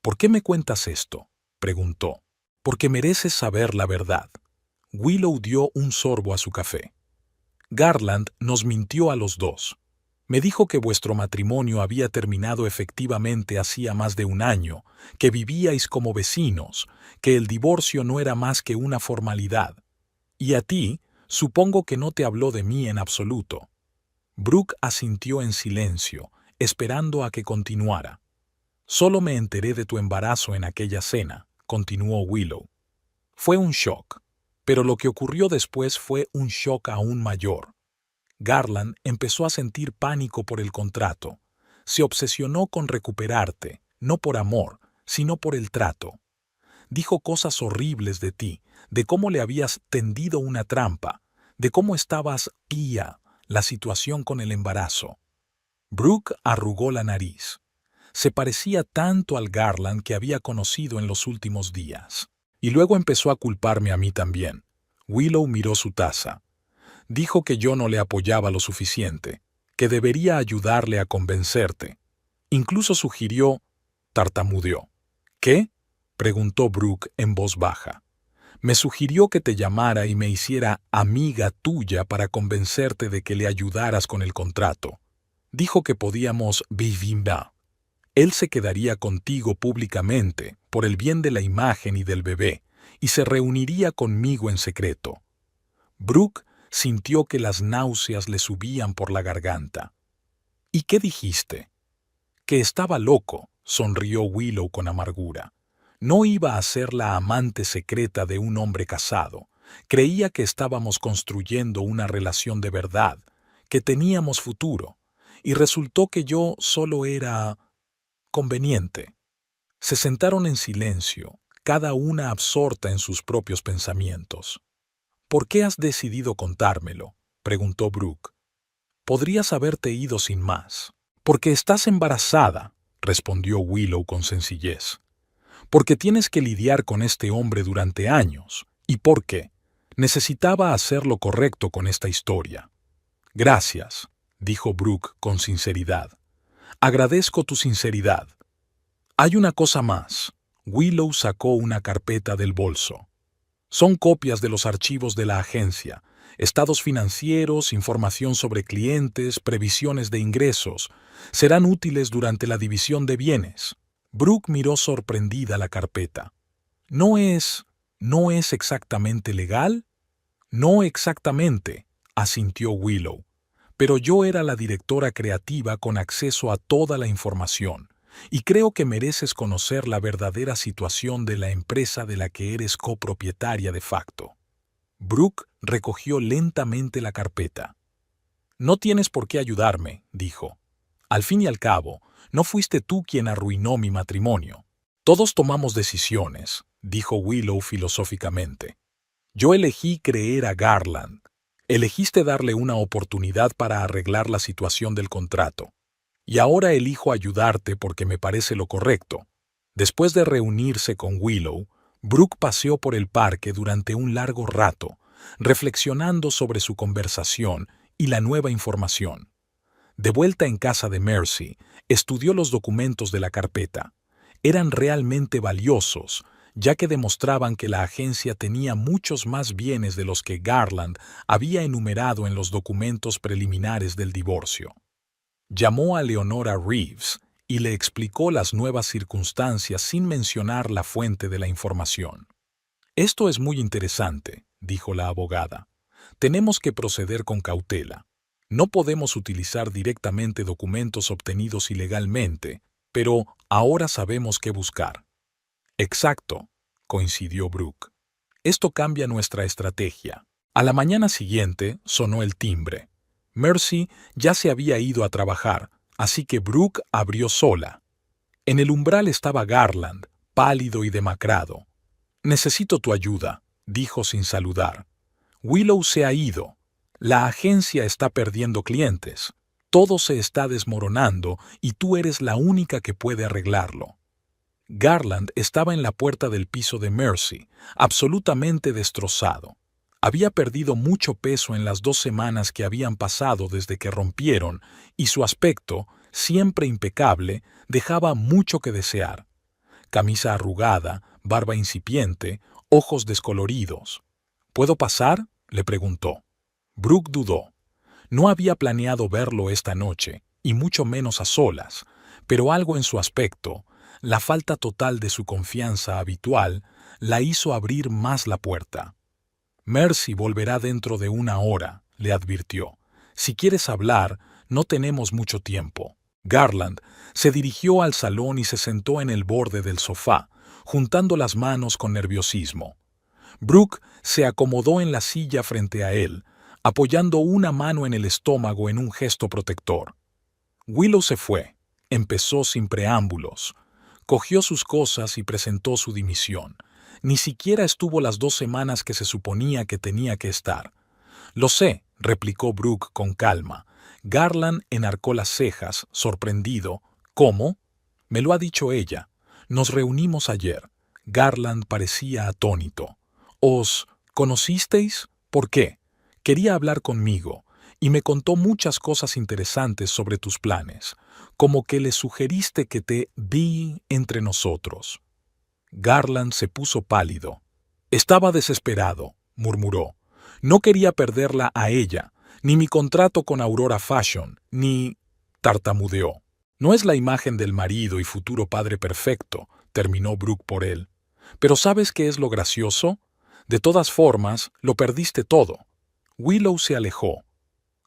¿Por qué me cuentas esto?, preguntó. Porque mereces saber la verdad. Willow dio un sorbo a su café. Garland nos mintió a los dos. Me dijo que vuestro matrimonio había terminado efectivamente hacía más de un año, que vivíais como vecinos, que el divorcio no era más que una formalidad. Y a ti, supongo que no te habló de mí en absoluto. Brooke asintió en silencio, esperando a que continuara. Solo me enteré de tu embarazo en aquella cena, continuó Willow. Fue un shock, pero lo que ocurrió después fue un shock aún mayor. Garland empezó a sentir pánico por el contrato. Se obsesionó con recuperarte, no por amor, sino por el trato. Dijo cosas horribles de ti, de cómo le habías tendido una trampa, de cómo estabas pía, la situación con el embarazo. Brooke arrugó la nariz. Se parecía tanto al Garland que había conocido en los últimos días. Y luego empezó a culparme a mí también. Willow miró su taza. Dijo que yo no le apoyaba lo suficiente, que debería ayudarle a convencerte. Incluso sugirió, tartamudeó. ¿Qué?, preguntó Brooke en voz baja. Me sugirió que te llamara y me hiciera amiga tuya para convencerte de que le ayudaras con el contrato. Dijo que podíamos vivir. Él se quedaría contigo públicamente, por el bien de la imagen y del bebé, y se reuniría conmigo en secreto. Brooke sintió que las náuseas le subían por la garganta. ¿Y qué dijiste? Que estaba loco, sonrió Willow con amargura. No iba a ser la amante secreta de un hombre casado. Creía que estábamos construyendo una relación de verdad, que teníamos futuro, y resultó que yo solo era conveniente. Se sentaron en silencio, cada una absorta en sus propios pensamientos. ¿Por qué has decidido contármelo?, preguntó Brooke. Podrías haberte ido sin más. Porque estás embarazada, respondió Willow con sencillez. Porque tienes que lidiar con este hombre durante años. ¿Y por qué? Necesitaba hacer lo correcto con esta historia. Gracias, dijo Brooke con sinceridad. Agradezco tu sinceridad. Hay una cosa más. Willow sacó una carpeta del bolso. Son copias de los archivos de la agencia, estados financieros, información sobre clientes, previsiones de ingresos. Serán útiles durante la división de bienes. Brooke miró sorprendida la carpeta. ¿No es exactamente legal? No exactamente, asintió Willow. Pero yo era la directora creativa con acceso a toda la información, y creo que mereces conocer la verdadera situación de la empresa de la que eres copropietaria de facto. Brooke recogió lentamente la carpeta. No tienes por qué ayudarme, dijo. Al fin y al cabo, no fuiste tú quien arruinó mi matrimonio. Todos tomamos decisiones, dijo Willow filosóficamente. Yo elegí creer a Garland. Elegiste darle una oportunidad para arreglar la situación del contrato. Y ahora elijo ayudarte porque me parece lo correcto. Después de reunirse con Willow, Brooke paseó por el parque durante un largo rato, reflexionando sobre su conversación y la nueva información. De vuelta en casa de Mercy, estudió los documentos de la carpeta. Eran realmente valiosos, ya que demostraban que la agencia tenía muchos más bienes de los que Garland había enumerado en los documentos preliminares del divorcio. Llamó a Leonora Reeves y le explicó las nuevas circunstancias sin mencionar la fuente de la información. Esto es muy interesante, dijo la abogada. Tenemos que proceder con cautela. No podemos utilizar directamente documentos obtenidos ilegalmente, pero ahora sabemos qué buscar. Exacto, coincidió Brooke. Esto cambia nuestra estrategia. A la mañana siguiente sonó el timbre. Mercy ya se había ido a trabajar, así que Brooke abrió sola. En el umbral estaba Garland, pálido y demacrado. Necesito tu ayuda, dijo sin saludar. Willow se ha ido. La agencia está perdiendo clientes. Todo se está desmoronando y tú eres la única que puede arreglarlo. Garland estaba en la puerta del piso de Mercy, absolutamente destrozado. Había perdido mucho peso en las 2 semanas que habían pasado desde que rompieron, y su aspecto, siempre impecable, dejaba mucho que desear. Camisa arrugada, barba incipiente, ojos descoloridos. ¿Puedo pasar?, le preguntó. Brooke dudó. No había planeado verlo esta noche, y mucho menos a solas, pero algo en su aspecto, la falta total de su confianza habitual, la hizo abrir más la puerta. Mercy volverá dentro de 1 hora, le advirtió. Si quieres hablar, no tenemos mucho tiempo. Garland se dirigió al salón y se sentó en el borde del sofá, juntando las manos con nerviosismo. Brooke se acomodó en la silla frente a él, apoyando una mano en el estómago en un gesto protector. Willow se fue. Empezó sin preámbulos. Cogió sus cosas y presentó su dimisión. Ni siquiera estuvo las 2 semanas que se suponía que tenía que estar. Lo sé, replicó Brooke con calma. Garland enarcó las cejas, sorprendido. ¿Cómo? Me lo ha dicho ella. Nos reunimos ayer. Garland parecía atónito. ¿Os conocisteis? ¿Por qué? Quería hablar conmigo, y me contó muchas cosas interesantes sobre tus planes, como que le sugeriste que te vi entre nosotros. Garland se puso pálido. Estaba desesperado, murmuró. No quería perderla a ella, ni mi contrato con Aurora Fashion, ni... tartamudeó. No es la imagen del marido y futuro padre perfecto, terminó Brooke por él. Pero ¿sabes qué es lo gracioso? De todas formas, lo perdiste todo. Willow se alejó.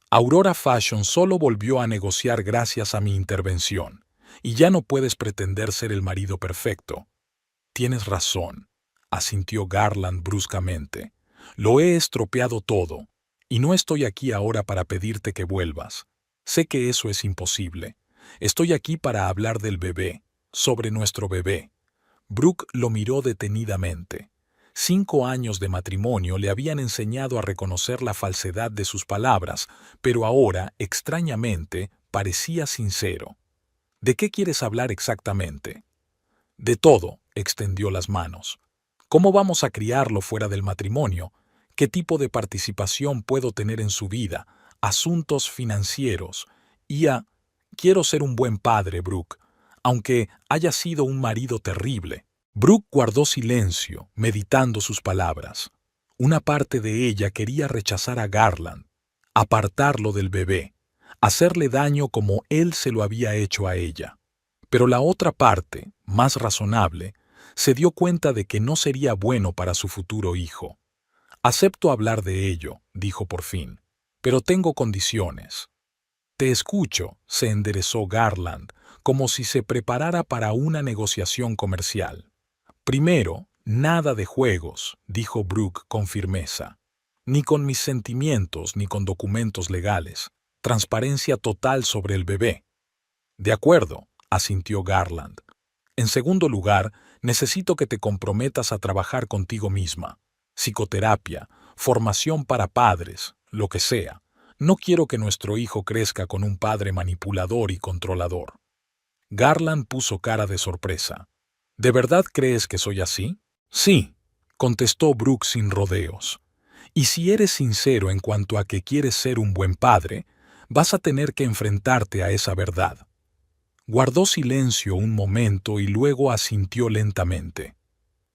Aurora Fashion solo volvió a negociar gracias a mi intervención, y ya no puedes pretender ser el marido perfecto. Tienes razón, asintió Garland bruscamente. Lo he estropeado todo, y no estoy aquí ahora para pedirte que vuelvas. Sé que eso es imposible. Estoy aquí para hablar del bebé, sobre nuestro bebé. Brooke lo miró detenidamente. 5 años de matrimonio le habían enseñado a reconocer la falsedad de sus palabras, pero ahora, extrañamente, parecía sincero. ¿De qué quieres hablar exactamente? De todo, extendió las manos. ¿Cómo vamos a criarlo fuera del matrimonio? ¿Qué tipo de participación puedo tener en su vida? Asuntos financieros. Quiero ser un buen padre, Brooke, aunque haya sido un marido terrible. Brooke guardó silencio, meditando sus palabras. Una parte de ella quería rechazar a Garland, apartarlo del bebé, hacerle daño como él se lo había hecho a ella. Pero la otra parte, más razonable, se dio cuenta de que no sería bueno para su futuro hijo. Acepto hablar de ello, dijo por fin, pero tengo condiciones. Te escucho, se enderezó Garland, como si se preparara para una negociación comercial. Primero, nada de juegos, dijo Brooke con firmeza. Ni con mis sentimientos ni con documentos legales. Transparencia total sobre el bebé. De acuerdo, asintió Garland. En segundo lugar, necesito que te comprometas a trabajar contigo misma. Psicoterapia, formación para padres, lo que sea. No quiero que nuestro hijo crezca con un padre manipulador y controlador. Garland puso cara de sorpresa. ¿De verdad crees que soy así? Sí, contestó Brooke sin rodeos. Y si eres sincero en cuanto a que quieres ser un buen padre, vas a tener que enfrentarte a esa verdad. Guardó silencio un momento y luego asintió lentamente.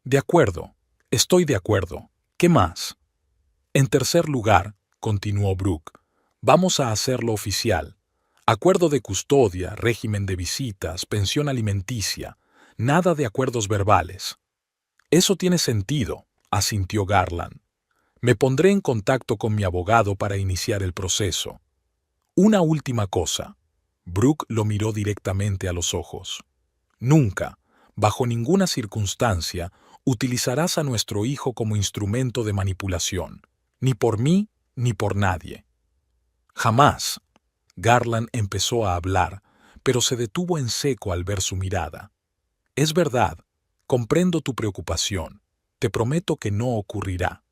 De acuerdo, estoy de acuerdo. ¿Qué más? En tercer lugar, continuó Brooke, vamos a hacerlo oficial. Acuerdo de custodia, régimen de visitas, pensión alimenticia, nada de acuerdos verbales. Eso tiene sentido, asintió Garland. Me pondré en contacto con mi abogado para iniciar el proceso. Una última cosa. Brooke lo miró directamente a los ojos. Nunca, bajo ninguna circunstancia, utilizarás a nuestro hijo como instrumento de manipulación, ni por mí ni por nadie. Jamás. Garland empezó a hablar, pero se detuvo en seco al ver su mirada. Es verdad, comprendo tu preocupación. Te prometo que no ocurrirá.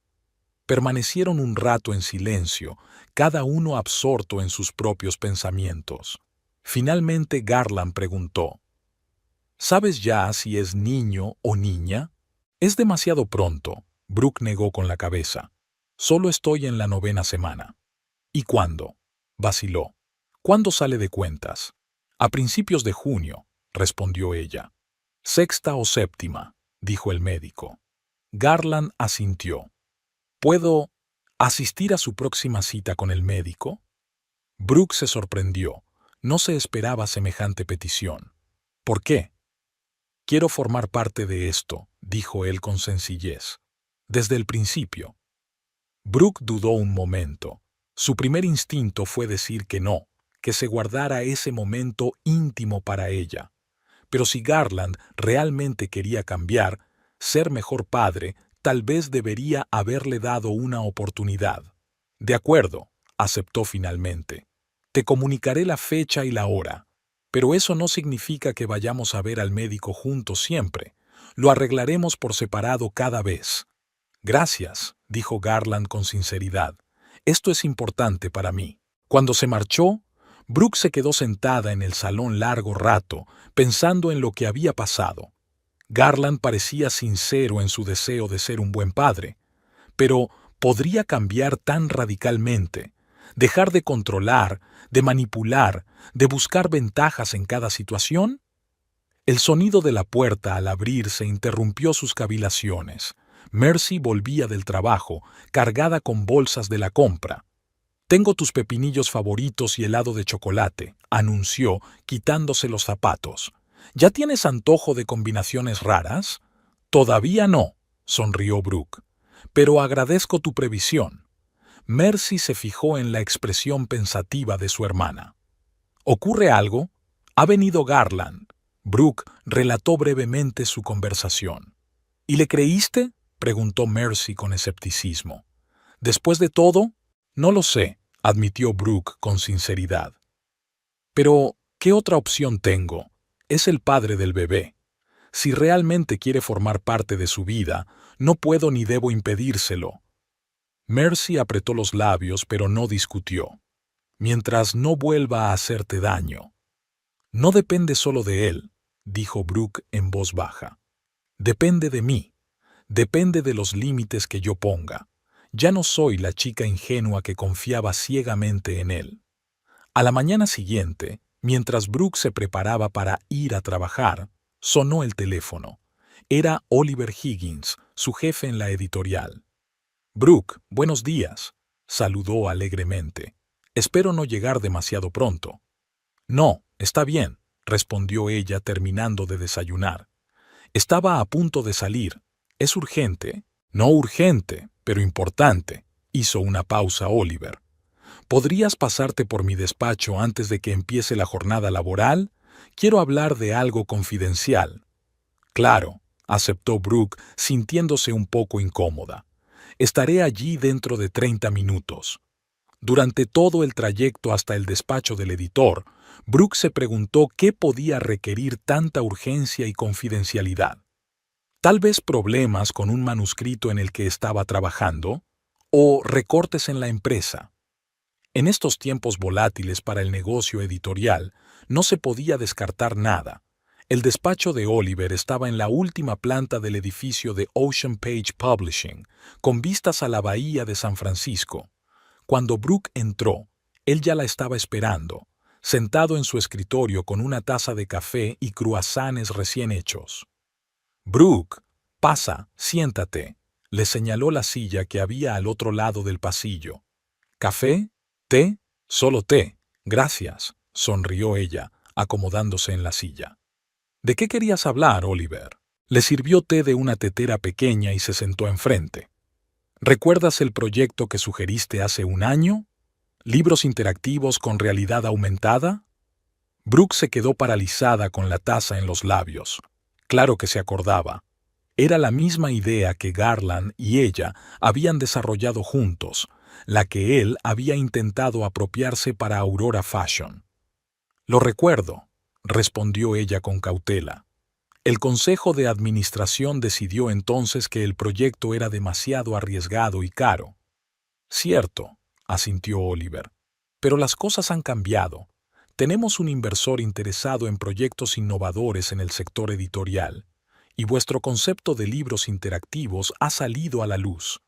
Permanecieron un rato en silencio, cada uno absorto en sus propios pensamientos. Finalmente Garland preguntó, ¿sabes ya si es niño o niña? Es demasiado pronto, Brooke negó con la cabeza. Solo estoy en la 9ª semana. ¿Y cuándo? Vaciló. ¿Cuándo sale de cuentas? A principios de junio, respondió ella. 6ª o 7ª, dijo el médico. Garland asintió. ¿Puedo asistir a su próxima cita con el médico? Brooke se sorprendió. No se esperaba semejante petición. ¿Por qué? Quiero formar parte de esto, dijo él con sencillez. Desde el principio. Brooke dudó un momento. Su primer instinto fue decir que no, que se guardara ese momento íntimo para ella. Pero si Garland realmente quería cambiar, ser mejor padre, tal vez debería haberle dado una oportunidad. De acuerdo, aceptó finalmente. Te comunicaré la fecha y la hora. Pero eso no significa que vayamos a ver al médico juntos siempre. Lo arreglaremos por separado cada vez. Gracias, dijo Garland con sinceridad. Esto es importante para mí. Cuando se marchó, Brooke se quedó sentada en el salón largo rato, pensando en lo que había pasado. Garland parecía sincero en su deseo de ser un buen padre, pero ¿podría cambiar tan radicalmente? ¿Dejar de controlar, de manipular, de buscar ventajas en cada situación? El sonido de la puerta al abrirse interrumpió sus cavilaciones. Mercy volvía del trabajo, cargada con bolsas de la compra. «Tengo tus pepinillos favoritos y helado de chocolate», anunció, quitándose los zapatos. «¿Ya tienes antojo de combinaciones raras?» «Todavía no», sonrió Brooke. «Pero agradezco tu previsión». Mercy se fijó en la expresión pensativa de su hermana. «¿Ocurre algo?» «Ha venido Garland». Brooke relató brevemente su conversación. «¿Y le creíste?», preguntó Mercy con escepticismo. «Después de todo, no lo sé», admitió Brooke con sinceridad. «Pero, ¿qué otra opción tengo? Es el padre del bebé. Si realmente quiere formar parte de su vida, no puedo ni debo impedírselo». Mercy apretó los labios, pero no discutió. «Mientras no vuelva a hacerte daño». «No depende solo de él», dijo Brooke en voz baja. «Depende de mí. Depende de los límites que yo ponga. Ya no soy la chica ingenua que confiaba ciegamente en él». A la mañana siguiente, mientras Brooke se preparaba para ir a trabajar, sonó el teléfono. Era Oliver Higgins, su jefe en la editorial. «Brooke, buenos días», saludó alegremente. «Espero no llegar demasiado pronto». «No, está bien», respondió ella terminando de desayunar. «Estaba a punto de salir. ¿Es urgente?» «No urgente, pero importante», hizo una pausa Oliver. «¿Podrías pasarte por mi despacho antes de que empiece la jornada laboral? Quiero hablar de algo confidencial». «Claro», aceptó Brooke, sintiéndose un poco incómoda. «Estaré allí dentro de 30 minutos». Durante todo el trayecto hasta el despacho del editor, Brooke se preguntó qué podía requerir tanta urgencia y confidencialidad. Tal vez problemas con un manuscrito en el que estaba trabajando, o recortes en la empresa. En estos tiempos volátiles para el negocio editorial, no se podía descartar nada. El despacho de Oliver estaba en la última planta del edificio de Ocean Page Publishing, con vistas a la bahía de San Francisco. Cuando Brooke entró, él ya la estaba esperando, sentado en su escritorio con una taza de café y croissants recién hechos. «Brooke, pasa, siéntate», le señaló la silla que había al otro lado del pasillo. «¿Café? ¿Té? Solo té. Gracias», sonrió ella, acomodándose en la silla. «¿De qué querías hablar, Oliver?» Le sirvió té de una tetera pequeña y se sentó enfrente. «¿Recuerdas el proyecto que sugeriste hace un año? ¿Libros interactivos con realidad aumentada?» Brooke se quedó paralizada con la taza en los labios. Claro que se acordaba. Era la misma idea que Garland y ella habían desarrollado juntos, la que él había intentado apropiarse para Aurora Fashion. «Lo recuerdo», respondió ella con cautela. El consejo de administración decidió entonces que el proyecto era demasiado arriesgado y caro. «Cierto», asintió Oliver, «pero las cosas han cambiado. Tenemos un inversor interesado en proyectos innovadores en el sector editorial, y vuestro concepto de libros interactivos ha salido a la luz».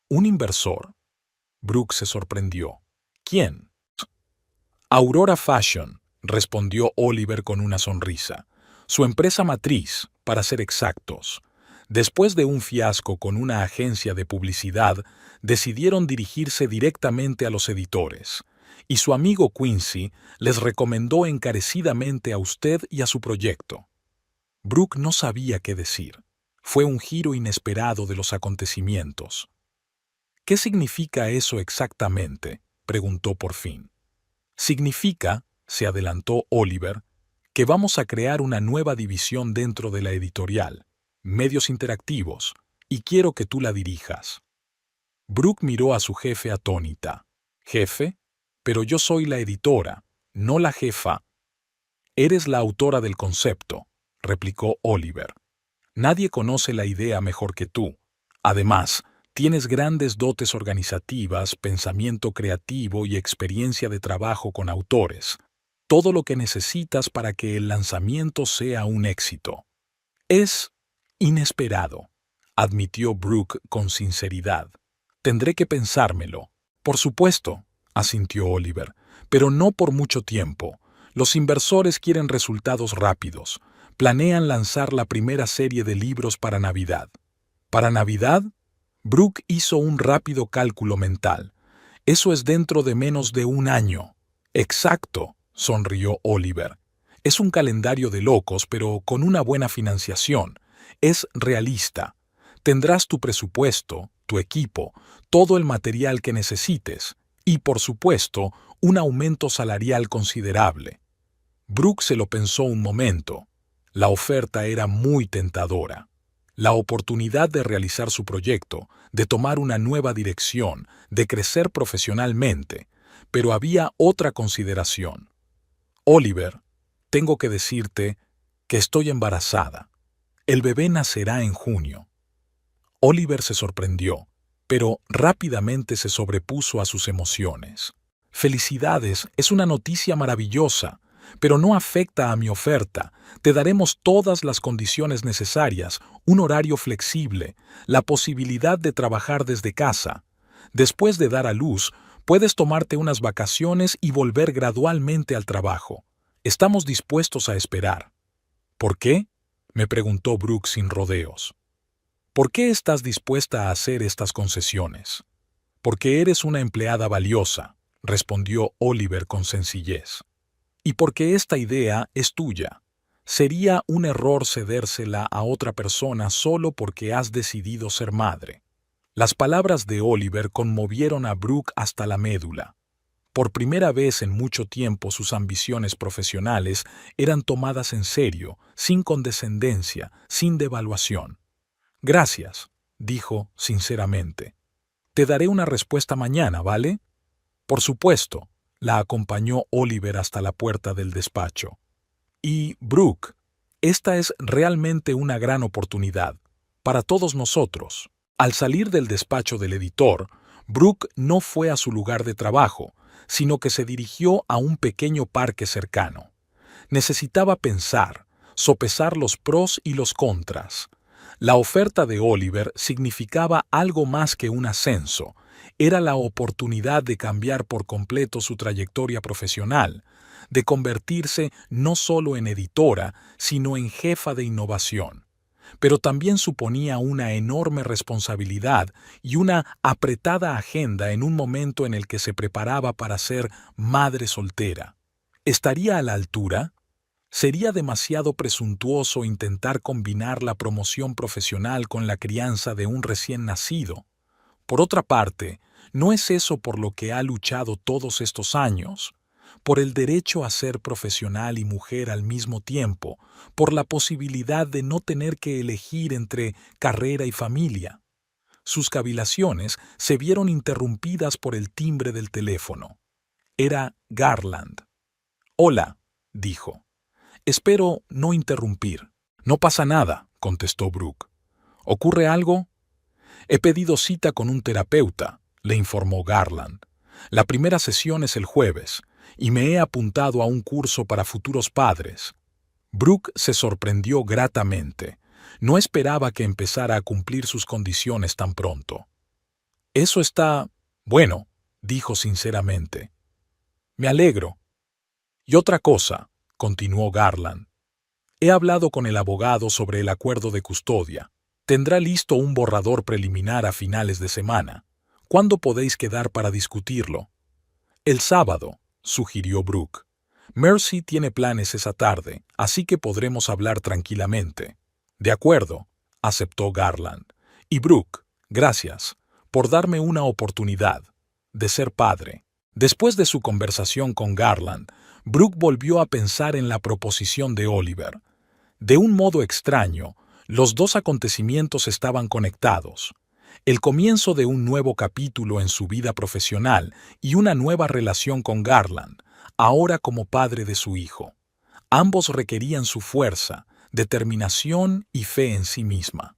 «¿Un inversor?». Brooke se sorprendió. «¿Quién?». «Aurora Fashion», respondió Oliver con una sonrisa. «Su empresa matriz, para ser exactos. Después de un fiasco con una agencia de publicidad, decidieron dirigirse directamente a los editores, y su amigo Quincy les recomendó encarecidamente a usted y a su proyecto». Brooke no sabía qué decir. Fue un giro inesperado de los acontecimientos. «¿Qué significa eso exactamente?», preguntó por fin. «Significa», se adelantó Oliver, «que vamos a crear una nueva división dentro de la editorial, medios interactivos, y quiero que tú la dirijas». Brooke miró a su jefe atónita. «¿Jefe? Pero yo soy la editora, no la jefa». «Eres la autora del concepto», replicó Oliver. «Nadie conoce la idea mejor que tú. Además, tienes grandes dotes organizativas, pensamiento creativo y experiencia de trabajo con autores. Todo lo que necesitas para que el lanzamiento sea un éxito». «Es inesperado», admitió Brooke con sinceridad. «Tendré que pensármelo». «Por supuesto», asintió Oliver, «pero no por mucho tiempo. Los inversores quieren resultados rápidos. Planean lanzar la primera serie de libros para Navidad». ¿Para Navidad? Brooke hizo un rápido cálculo mental. Eso es dentro de menos de un año. Exacto, sonrió Oliver. Es un calendario de locos, pero con una buena financiación. Es realista. Tendrás tu presupuesto, tu equipo, todo el material que necesites y, por supuesto, un aumento salarial considerable. Brooke se lo pensó un momento. La oferta era muy tentadora. La oportunidad de realizar su proyecto, de tomar una nueva dirección, de crecer profesionalmente, pero había otra consideración. Oliver, tengo que decirte que estoy embarazada. El bebé nacerá en junio. Oliver se sorprendió, pero rápidamente se sobrepuso a sus emociones. Felicidades, es una noticia maravillosa, pero no afecta a mi oferta. Te daremos todas las condiciones necesarias, un horario flexible, la posibilidad de trabajar desde casa. Después de dar a luz, puedes tomarte unas vacaciones y volver gradualmente al trabajo. Estamos dispuestos a esperar. ¿Por qué? Me preguntó Brooke sin rodeos. ¿Por qué estás dispuesta a hacer estas concesiones? Porque eres una empleada valiosa, respondió Oliver con sencillez. Y porque esta idea es tuya. Sería un error cedérsela a otra persona solo porque has decidido ser madre. Las palabras de Oliver conmovieron a Brooke hasta la médula. Por primera vez en mucho tiempo sus ambiciones profesionales eran tomadas en serio, sin condescendencia, sin devaluación. Gracias, dijo sinceramente. Te daré una respuesta mañana, ¿vale? Por supuesto, la acompañó Oliver hasta la puerta del despacho. Y, Brooke, esta es realmente una gran oportunidad, para todos nosotros. Al salir del despacho del editor, Brooke no fue a su lugar de trabajo, sino que se dirigió a un pequeño parque cercano. Necesitaba pensar, sopesar los pros y los contras. La oferta de Oliver significaba algo más que un ascenso. Era la oportunidad de cambiar por completo su trayectoria profesional, de convertirse no solo en editora, sino en jefa de innovación. Pero también suponía una enorme responsabilidad y una apretada agenda en un momento en el que se preparaba para ser madre soltera. ¿Estaría a la altura? ¿Sería demasiado presuntuoso intentar combinar la promoción profesional con la crianza de un recién nacido? Por otra parte, ¿no es eso por lo que ha luchado todos estos años? Por el derecho a ser profesional y mujer al mismo tiempo, por la posibilidad de no tener que elegir entre carrera y familia. Sus cavilaciones se vieron interrumpidas por el timbre del teléfono. Era Garland. «Hola», dijo. «Espero no interrumpir». «No pasa nada», contestó Brooke. «¿Ocurre algo?» «He pedido cita con un terapeuta», le informó Garland. «La primera sesión es el jueves, y me he apuntado a un curso para futuros padres». Brooke se sorprendió gratamente. No esperaba que empezara a cumplir sus condiciones tan pronto. «Eso está bueno», dijo sinceramente. «Me alegro». «Y otra cosa», continuó Garland. «He hablado con el abogado sobre el acuerdo de custodia. Tendrá listo un borrador preliminar a finales de semana. ¿Cuándo podéis quedar para discutirlo?» «El sábado», sugirió Brooke. «Mercy tiene planes esa tarde, así que podremos hablar tranquilamente». «De acuerdo», aceptó Garland. «Y Brooke, gracias por darme una oportunidad de ser padre». Después de su conversación con Garland, Brooke volvió a pensar en la proposición de Oliver. De un modo extraño, los dos acontecimientos estaban conectados. El comienzo de un nuevo capítulo en su vida profesional y una nueva relación con Garland, ahora como padre de su hijo. Ambos requerían su fuerza, determinación y fe en sí misma.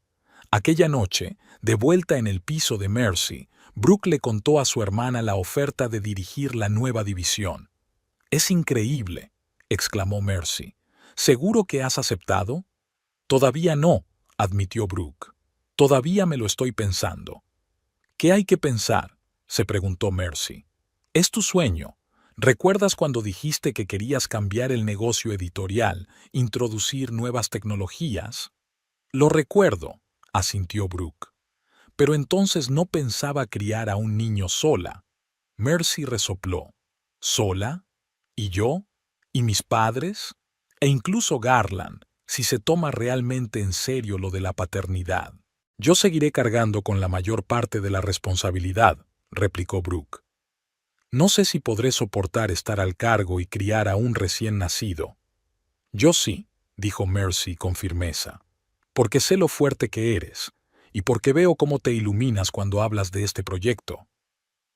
Aquella noche, de vuelta en el piso de Mercy, Brooke le contó a su hermana la oferta de dirigir la nueva división. «Es increíble», exclamó Mercy. «¿Seguro que has aceptado?» «Todavía no», admitió Brooke. «Todavía me lo estoy pensando». «¿Qué hay que pensar?», se preguntó Mercy. «Es tu sueño. ¿Recuerdas cuando dijiste que querías cambiar el negocio editorial, introducir nuevas tecnologías?» «Lo recuerdo», asintió Brooke. Pero entonces no pensaba criar a un niño sola. Mercy resopló. ¿Sola? ¿Y yo? ¿Y mis padres? E incluso Garland, si se toma realmente en serio lo de la paternidad. Yo seguiré cargando con la mayor parte de la responsabilidad, replicó Brooke. No sé si podré soportar estar al cargo y criar a un recién nacido. Yo sí, dijo Mercy con firmeza, porque sé lo fuerte que eres, y porque veo cómo te iluminas cuando hablas de este proyecto.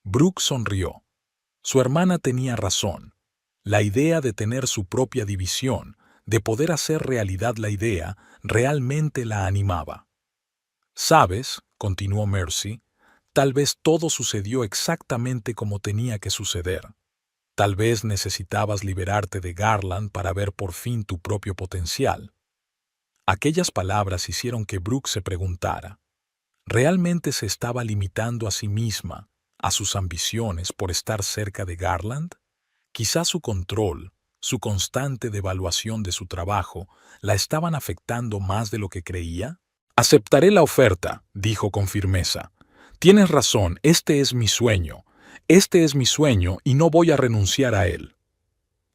Brooke sonrió. Su hermana tenía razón. La idea de tener su propia división, de poder hacer realidad la idea, realmente la animaba. «Sabes», continuó Mercy, «tal vez todo sucedió exactamente como tenía que suceder. Tal vez necesitabas liberarte de Garland para ver por fin tu propio potencial». Aquellas palabras hicieron que Brooke se preguntara, ¿realmente se estaba limitando a sí misma, a sus ambiciones por estar cerca de Garland? Quizá su control, su constante devaluación de su trabajo, la estaban afectando más de lo que creía. «Aceptaré la oferta», dijo con firmeza. «Tienes razón, este es mi sueño. Este es mi sueño y no voy a renunciar a él».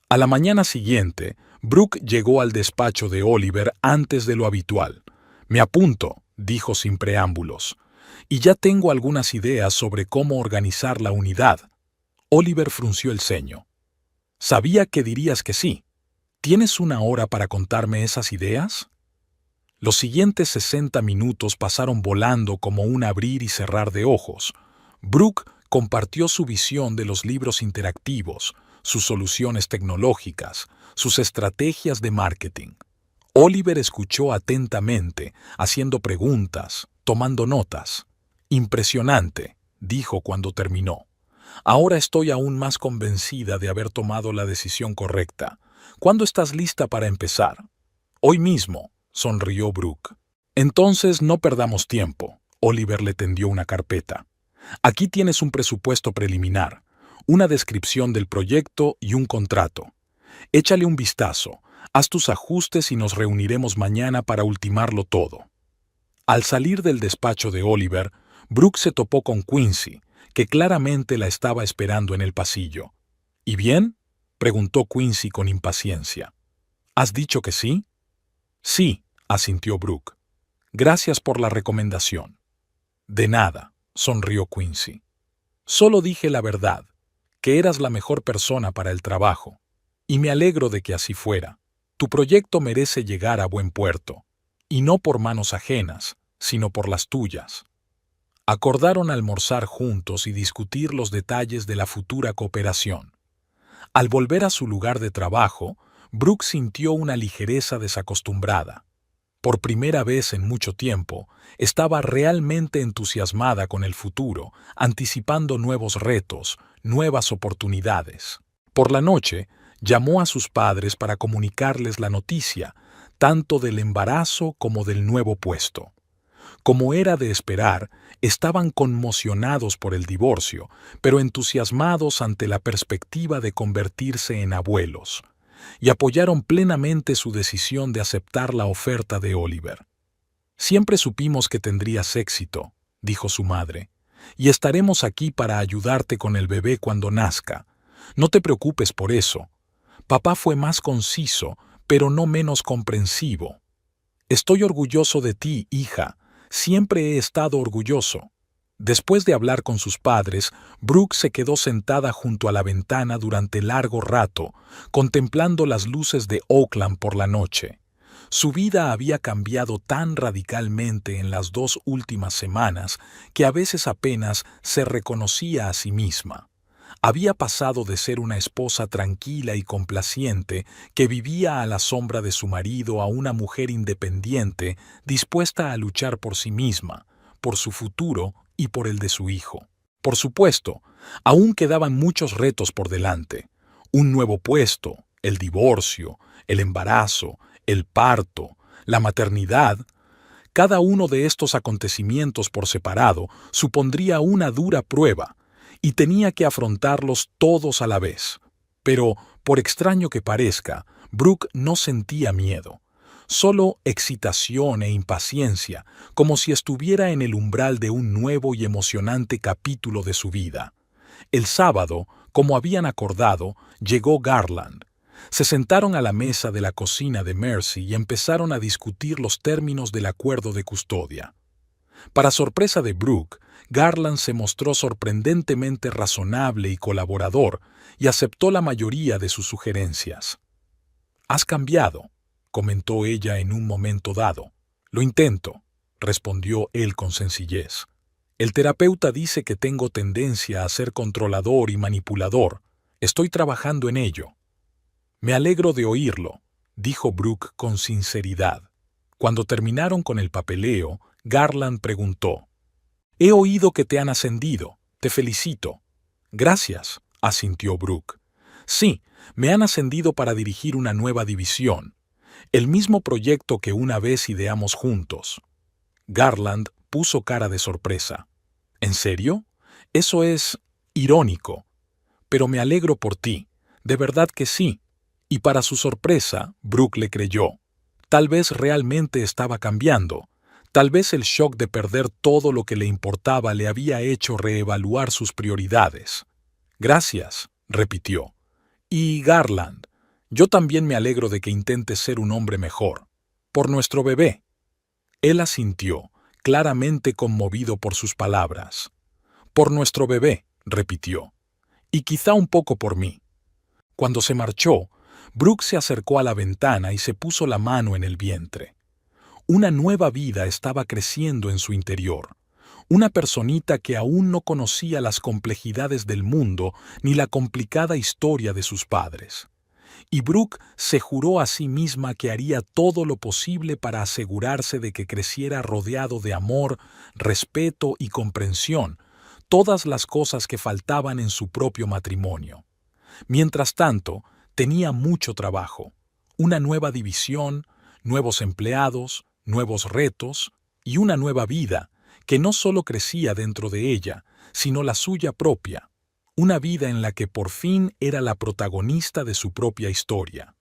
A la mañana siguiente, Brooke llegó al despacho de Oliver antes de lo habitual. «Me apunto», dijo sin preámbulos, «y ya tengo algunas ideas sobre cómo organizar la unidad». Oliver frunció el ceño. «Sabía que dirías que sí. ¿Tienes una hora para contarme esas ideas?» Los siguientes 60 minutos pasaron volando como un abrir y cerrar de ojos. Brooke compartió su visión de los libros interactivos, sus soluciones tecnológicas, sus estrategias de marketing. Oliver escuchó atentamente, haciendo preguntas, tomando notas. «Impresionante», dijo cuando terminó. «Ahora estoy aún más convencida de haber tomado la decisión correcta. ¿Cuándo estás lista para empezar?» «Hoy mismo», sonrió Brooke. «Entonces no perdamos tiempo». Oliver le tendió una carpeta. «Aquí tienes un presupuesto preliminar, una descripción del proyecto y un contrato. Échale un vistazo, haz tus ajustes y nos reuniremos mañana para ultimarlo todo». Al salir del despacho de Oliver, Brooke se topó con Quincy, que claramente la estaba esperando en el pasillo. «¿Y bien?», preguntó Quincy con impaciencia. «¿Has dicho que sí?» «Sí», asintió Brooke. «Gracias por la recomendación». «De nada», sonrió Quincy. «Solo dije la verdad, que eras la mejor persona para el trabajo. Y me alegro de que así fuera. Tu proyecto merece llegar a buen puerto, y no por manos ajenas, sino por las tuyas». Acordaron almorzar juntos y discutir los detalles de la futura cooperación. Al volver a su lugar de trabajo, Brooke sintió una ligereza desacostumbrada. Por primera vez en mucho tiempo, estaba realmente entusiasmada con el futuro, anticipando nuevos retos, nuevas oportunidades. Por la noche, llamó a sus padres para comunicarles la noticia, tanto del embarazo como del nuevo puesto. Como era de esperar, estaban conmocionados por el divorcio, pero entusiasmados ante la perspectiva de convertirse en abuelos, y apoyaron plenamente su decisión de aceptar la oferta de Oliver. «Siempre supimos que tendrías éxito», dijo su madre, «y estaremos aquí para ayudarte con el bebé cuando nazca. No te preocupes por eso. Papá fue más conciso, pero no menos comprensivo. Estoy orgulloso de ti, hija. Siempre he estado orgulloso». Después de hablar con sus padres, Brooke se quedó sentada junto a la ventana durante largo rato, contemplando las luces de Oakland por la noche. Su vida había cambiado tan radicalmente en las 2 últimas semanas que a veces apenas se reconocía a sí misma. Había pasado de ser una esposa tranquila y complaciente que vivía a la sombra de su marido a una mujer independiente dispuesta a luchar por sí misma, por su futuro y por el de su hijo. Por supuesto, aún quedaban muchos retos por delante. Un nuevo puesto, el divorcio, el embarazo, el parto, la maternidad. Cada uno de estos acontecimientos por separado supondría una dura prueba, y tenía que afrontarlos todos a la vez. Pero, por extraño que parezca, Brooke no sentía miedo. solo excitación e impaciencia, como si estuviera en el umbral de un nuevo y emocionante capítulo de su vida. El sábado, como habían acordado, llegó Garland. Se sentaron a la mesa de la cocina de Mercy y empezaron a discutir los términos del acuerdo de custodia. Para sorpresa de Brooke, Garland se mostró sorprendentemente razonable y colaborador y aceptó la mayoría de sus sugerencias. «Has cambiado», comentó ella en un momento dado. «Lo intento», respondió él con sencillez. «El terapeuta dice que tengo tendencia a ser controlador y manipulador. Estoy trabajando en ello». «Me alegro de oírlo», dijo Brooke con sinceridad. Cuando terminaron con el papeleo, Garland preguntó: «He oído que te han ascendido. Te felicito». «Gracias», asintió Brooke. «Sí, me han ascendido para dirigir una nueva división. El mismo proyecto que una vez ideamos juntos». Garland puso cara de sorpresa. «¿En serio? Eso es irónico. Pero me alegro por ti. De verdad que sí». Y para su sorpresa, Brooke le creyó. Tal vez realmente estaba cambiando. Tal vez el shock de perder todo lo que le importaba le había hecho reevaluar sus prioridades. «Gracias», repitió. «Y Garland, yo también me alegro de que intentes ser un hombre mejor. Por nuestro bebé». Él asintió, claramente conmovido por sus palabras. «Por nuestro bebé», repitió. «Y quizá un poco por mí». Cuando se marchó, Brooke se acercó a la ventana y se puso la mano en el vientre. Una nueva vida estaba creciendo en su interior. Una personita que aún no conocía las complejidades del mundo ni la complicada historia de sus padres. Y Brooke se juró a sí misma que haría todo lo posible para asegurarse de que creciera rodeado de amor, respeto y comprensión, todas las cosas que faltaban en su propio matrimonio. Mientras tanto, tenía mucho trabajo, una nueva división, nuevos empleados, nuevos retos y una nueva vida que no solo crecía dentro de ella, sino la suya propia, una vida en la que por fin era la protagonista de su propia historia.